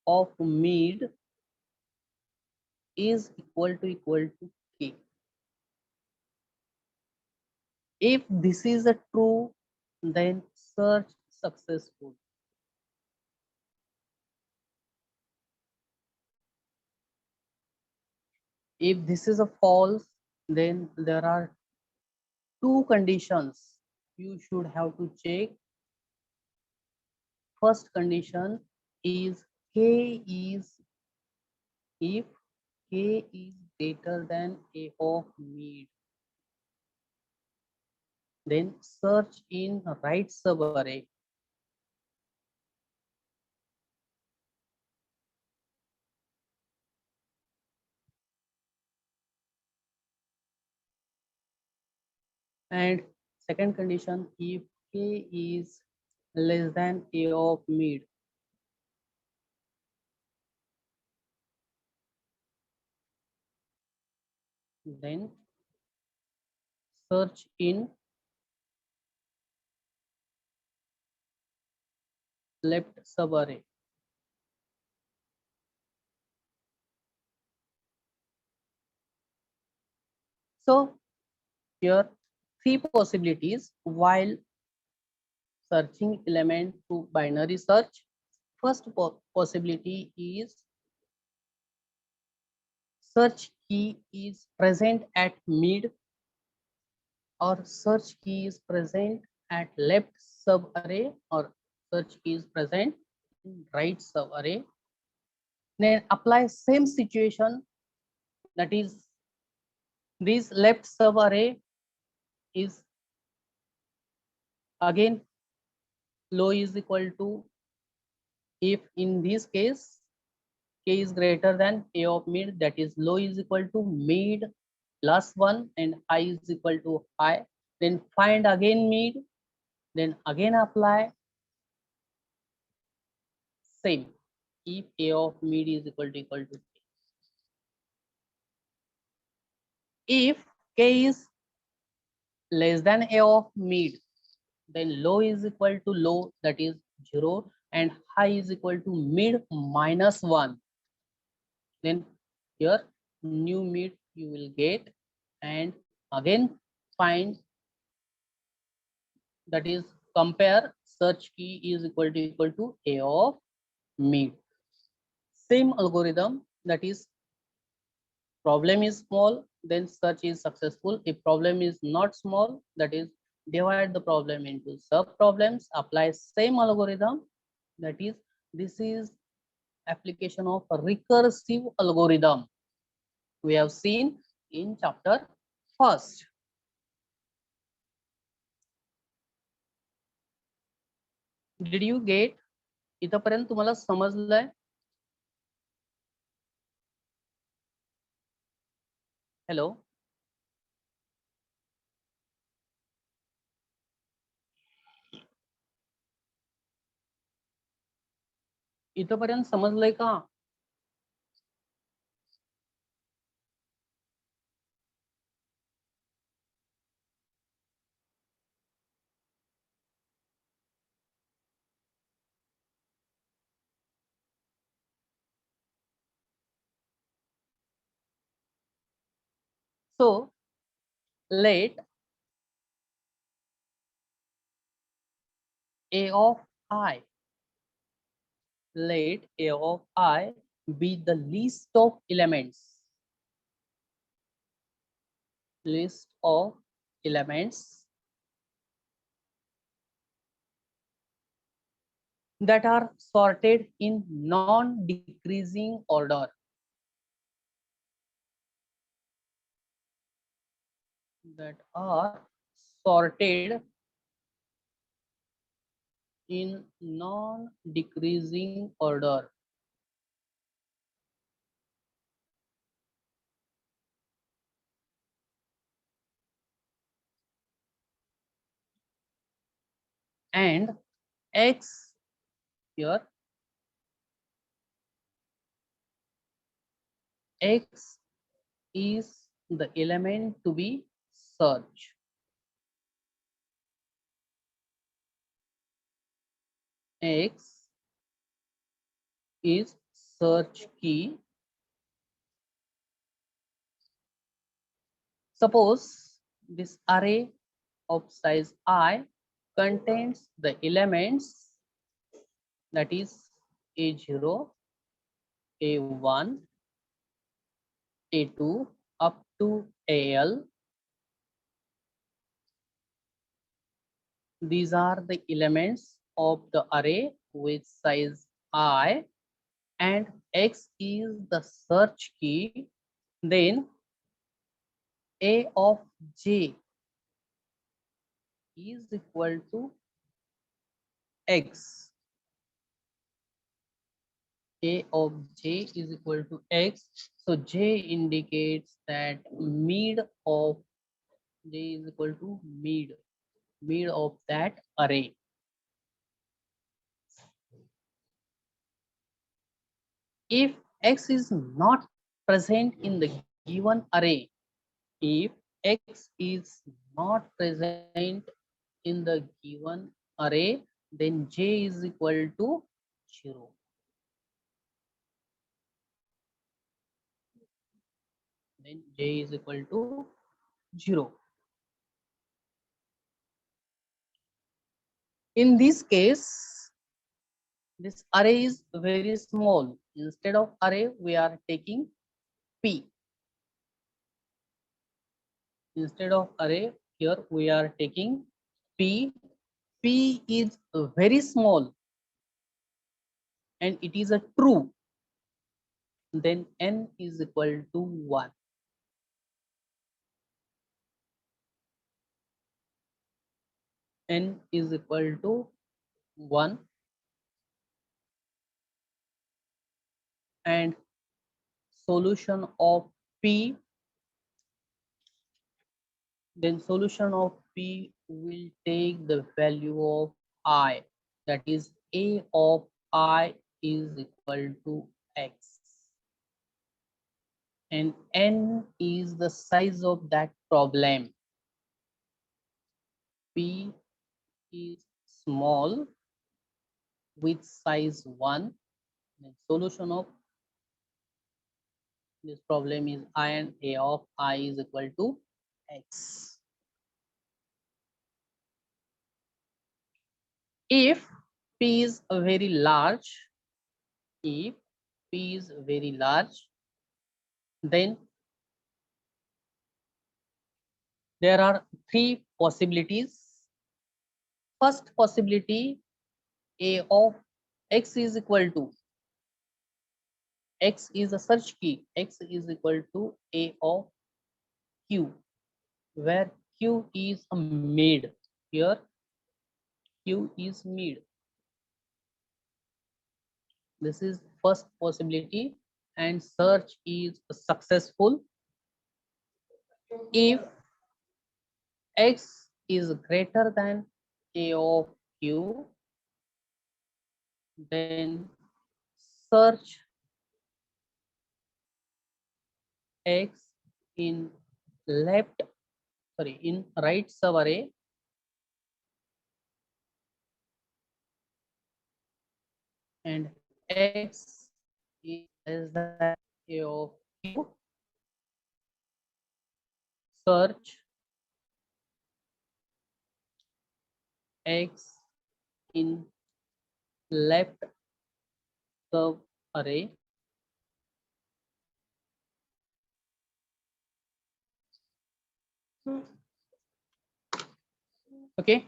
of mid is equal to K. If this is a true, then search successful. If this is a false, then there are two conditions you should have to check. first condition is k is, if k is greater than a of mid, then search in right subarray. And second condition, if k is less than a of mid, then search in left subarray. So here three possibilities while searching element through binary search. First possibility is search key is present at mid, or search key is present at left subarray, or search key is present in right subarray. Then apply same situation, that is this left subarray is again low is equal to, if in this case k is greater than a of mid, that is low is equal to mid plus 1 and high is equal to high, then find again mid, then again apply same, if a of mid is equal to k. If k is less than a of mid, then low is equal to low, that is 0, and high is equal to mid minus 1. Then here new mid you will get, and again find, that is compare search key is equal to a of mid. Same algorithm, that is problem is small, then search is successful. If problem is not small, that is divide the problem into sub problems, apply same algorithm, that is this is application of a recursive algorithm we have seen in chapter first. Did you get? इथपर्यंत तुम्हाला समजलंय? Hello. इथपर्यंत समजलंय का? So let a of I, let a of I be the list of elements, list of elements that are sorted in non-decreasing order. That are sorted in non-decreasing order. And X here, X is the element to be searched. X is search key. Suppose this array of size I contains the elements, that is A0, A1, A2 up to AL. These are the elements of the array with size I and X is the search key, then A of J is equal to X. A of J is equal to X. So J indicates that mid of J is equal to mid of that array. If X is not present in the given array, if X is not present in the given array, then J is equal to 0. Then J is equal to 0. In this case, this array is very small. Instead of array, we are taking P. Instead of array, here we are taking P. P is very small and it is a true. Then N is equal to 1. N is equal to 1. And solution of P, then solution of P will take the value of I, that is A of I is equal to X, and N is the size of that problem. P is small with size 1. The solution of this problem is I, and A of I is equal to X. If P is very large, if P is very large, then there are 3 possibilities. First possibility, A of X is equal to, X is a search key, X is equal to A of Q, where Q is a mid. Here Q is mid. This is first possibility, and search is successful. If X is greater than A of Q, then search X in right subarray, and X is less than A of Q. Search X in left subarray, okay.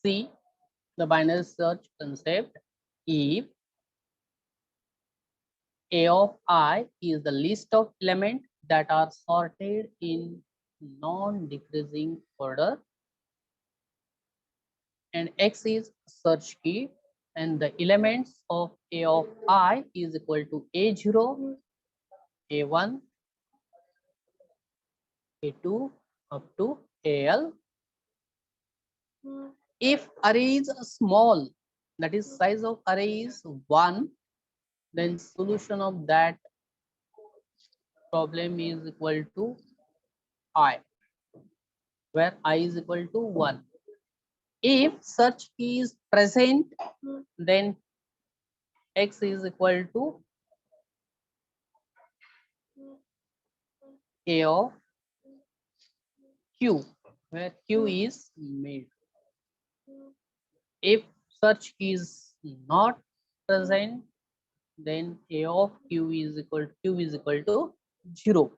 See the binary search concept. If A of I is the list of elements that are sorted in non-decreasing order, and X is search key, and the elements of A of I is equal to A0, A1, A2 up to AL. If array is small, that is size of array is 1, then solution of that problem is equal to I, where I is equal to 1. If search key is present, then X is equal to A of Q, where Q is mid. If search key is not present, then A of Q is equal to 0.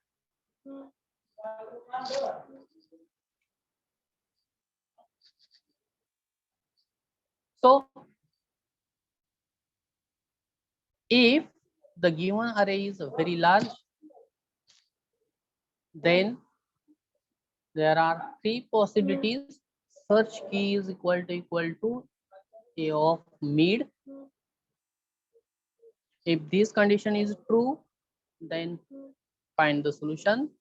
So if the given array is very large, then there are three possibilities. Search key is equal to a of mid. If this condition is true, then find the solution.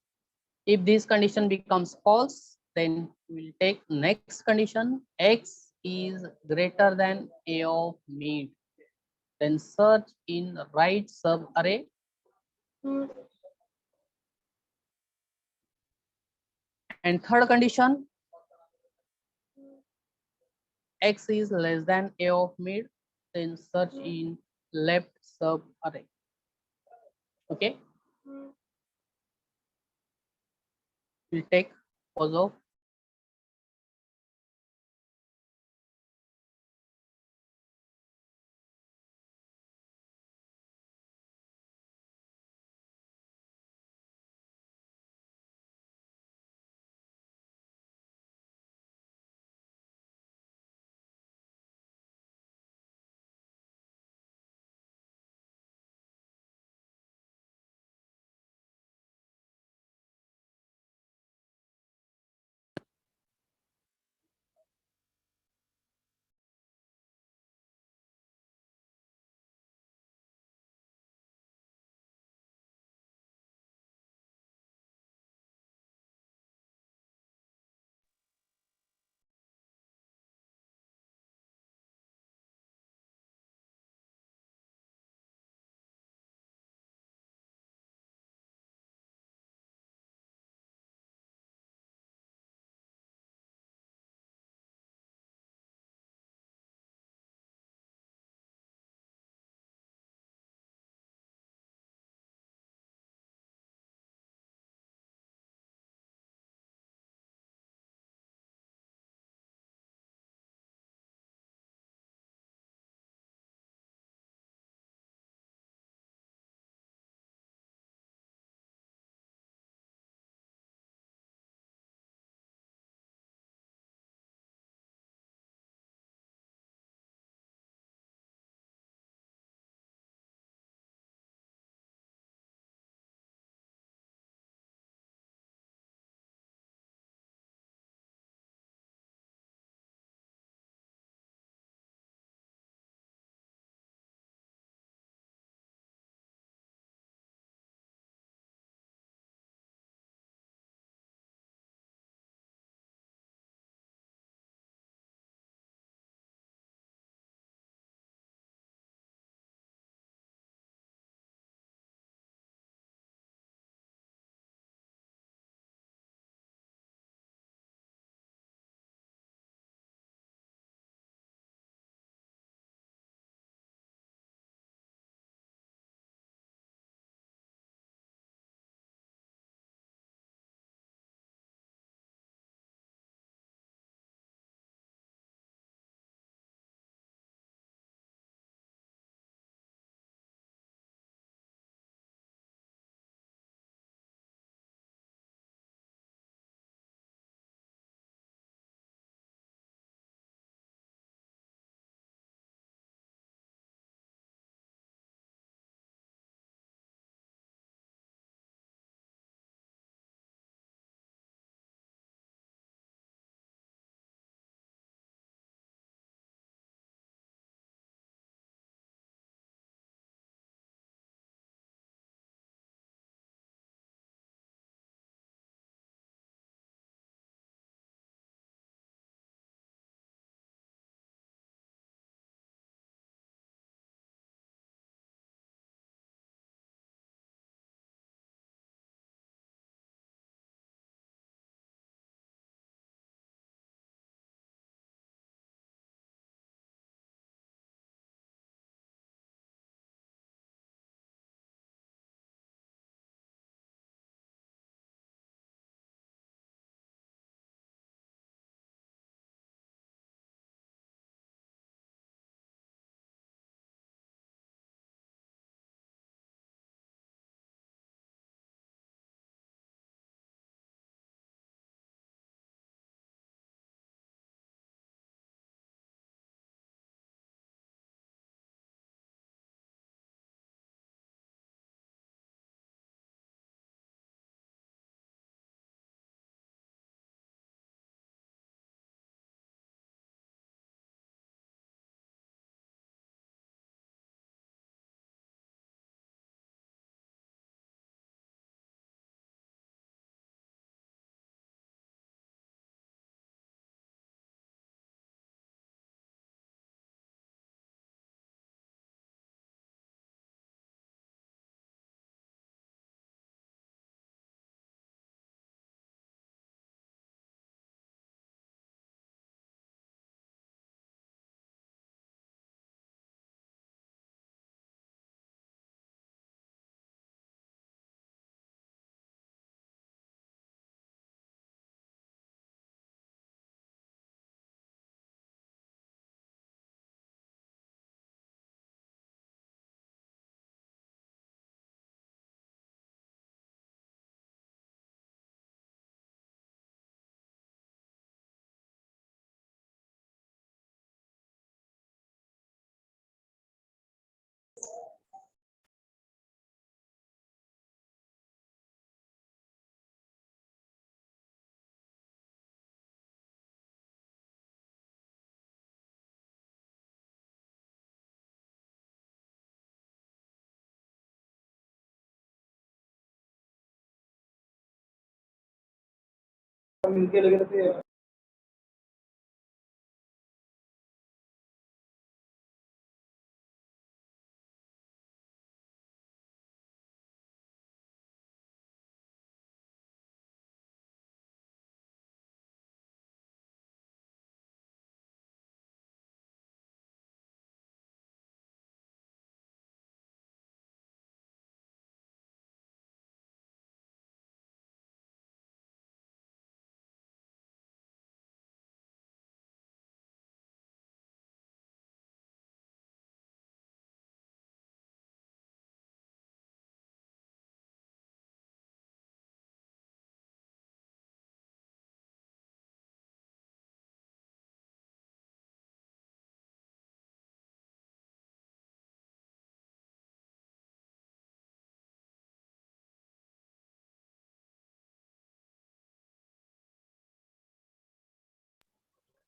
If this condition becomes false, then we'll take next condition, x is greater than a of mid. Then search in right sub array. And third condition, x is less than a of mid, then search in left sub array. Okay, we'll take pause of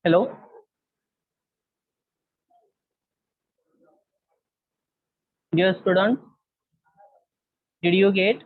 Hello. Dear students, did you get?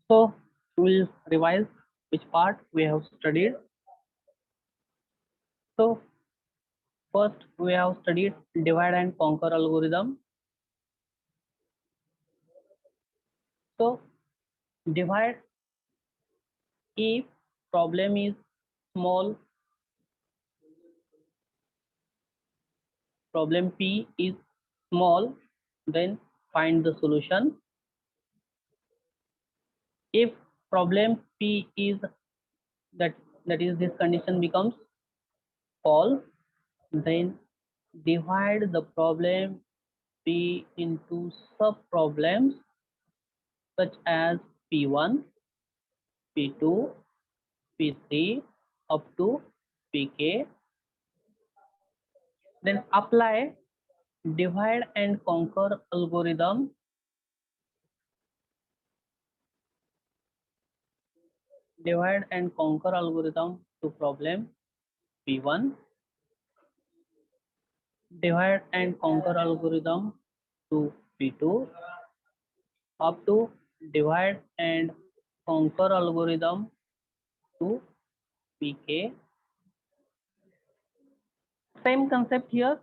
So we'll revise which part we have studied. So first we have studied divide and conquer algorithm. So divide, if problem is small, problem P is small, then find the solution. If problem P is that is this condition becomes false, then divide the problem P into sub problems such as P1, P2, P3 up to Pk. Then apply divide and conquer algorithm to problem P1, divide and conquer algorithm to P2 up to divide and conquer algorithm to Pk. Same concept here.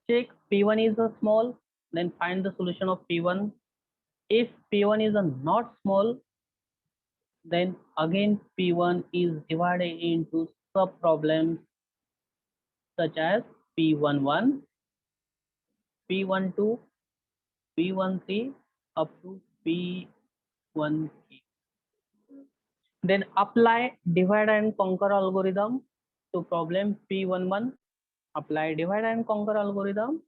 Check P1 is a small, then find the solution of P1. If P1 is a not small, then again P1 is divided into sub problems such as P11, P12, P13 up to P1k. Then apply divide and conquer algorithm to problem P11. Apply divide and conquer algorithm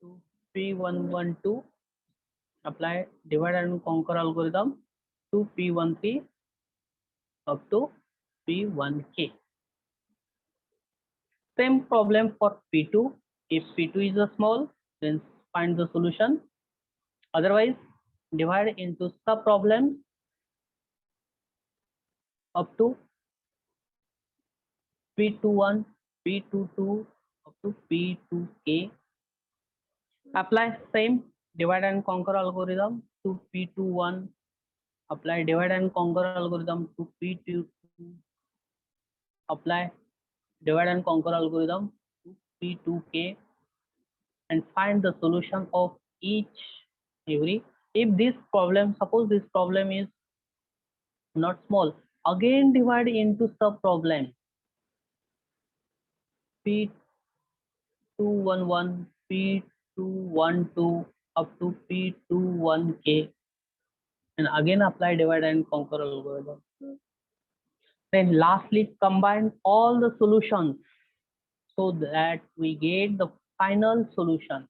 to P112. Apply divide and conquer algorithm to P13 up to P1k. Same problem for P2. If P2 is a small, then find the solution. Otherwise, divide into sub problems up to P21, P22 up to P2k. Apply same divide and conquer algorithm to P21. Apply divide and conquer algorithm to P22. Apply divide and conquer algorithm to P2k and find the solution of each every. If this problem, suppose this problem is not small, again divide into sub problem P211, P212 up to P21k, and again apply divide and conquer algorithm. Then lastly, combine all the solutions so that we get the final solution.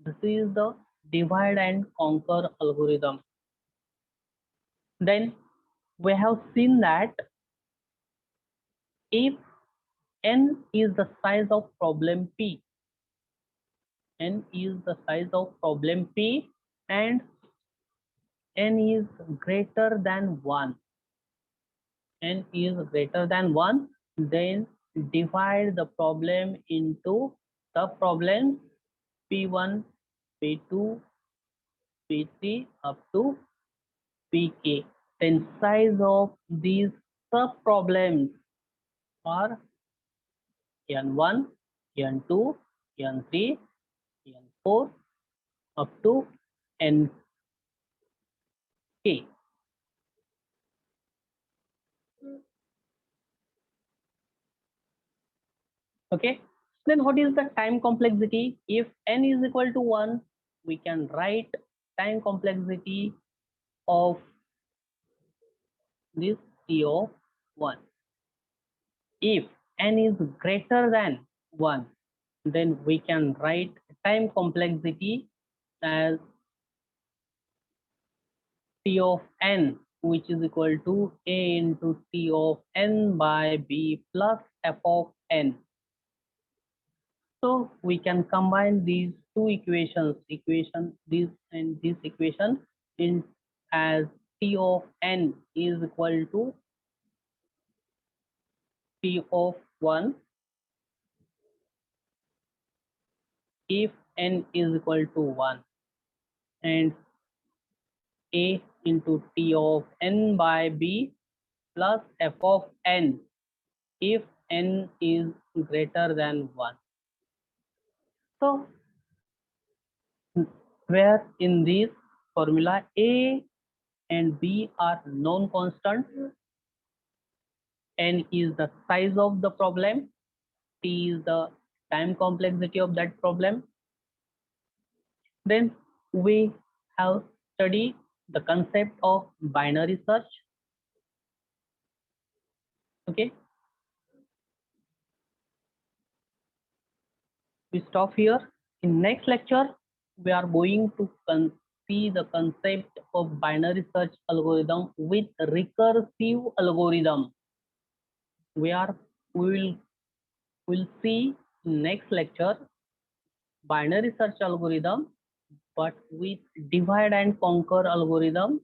This is the divide and conquer algorithm. Then we have seen that if n is the size of problem P, n is the size of problem P, and n is greater than 1, n is greater than 1, then divide the problem into sub-problems P1, P2, P3 up to Pk. Then size of these sub-problems are n1, n2, n3, n4 up to nk. Okay, then what is the time complexity? If n is equal to 1, we can write time complexity of this T of 1. If n is greater than 1, then we can write time complexity as T of n, which is equal to A into T of n by B plus f of n. So we can combine these two equations, this and this equation, in as T of n is equal to T of 1 if n is equal to 1, and A into T of n by B plus f of n if n is greater than 1. So where in this formula A and B are known constants, n is the size of the problem, T is the time complexity of that problem. Then we have studied the concept of binary search. Okay, we stop here. In next lecture, we are going to see the concept of binary search algorithm with recursive algorithm. We will see in next lecture binary search algorithm, but with divide and conquer algorithm.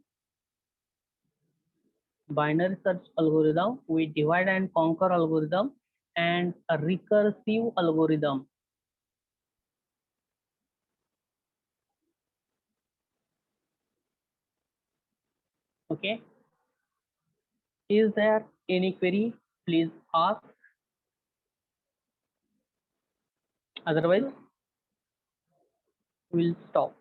Binary search algorithm with divide and conquer algorithm and a recursive algorithm. Okay, is there any query? Please ask, otherwise we'll stop.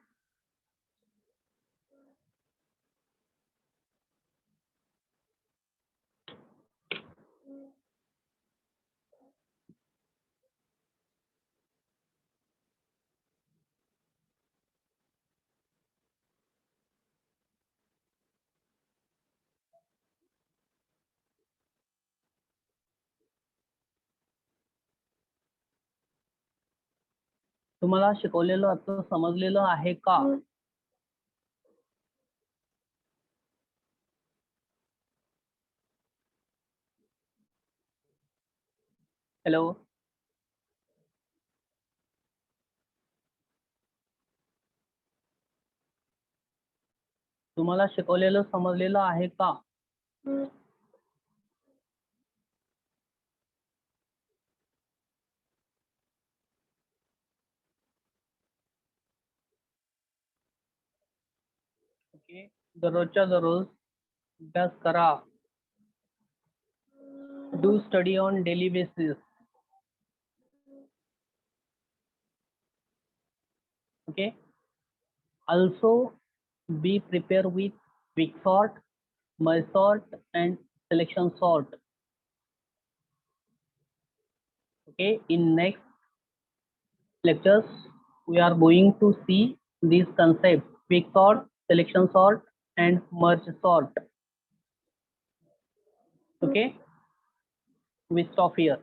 तुम्हाला शिकवलेलं आता समजलेलं आहे का? Hello, तुम्हाला शिकवलेलं समजलेलं आहे का? Okay, दररोजच्या दररोज अभ्यास करा. Do study on daily basis. Okay, also be prepared with quick sort, merge sort and selection sort. Okay, in next lectures we are going to see these concepts: quick sort, selection sort and merge sort. Okay, we stop here.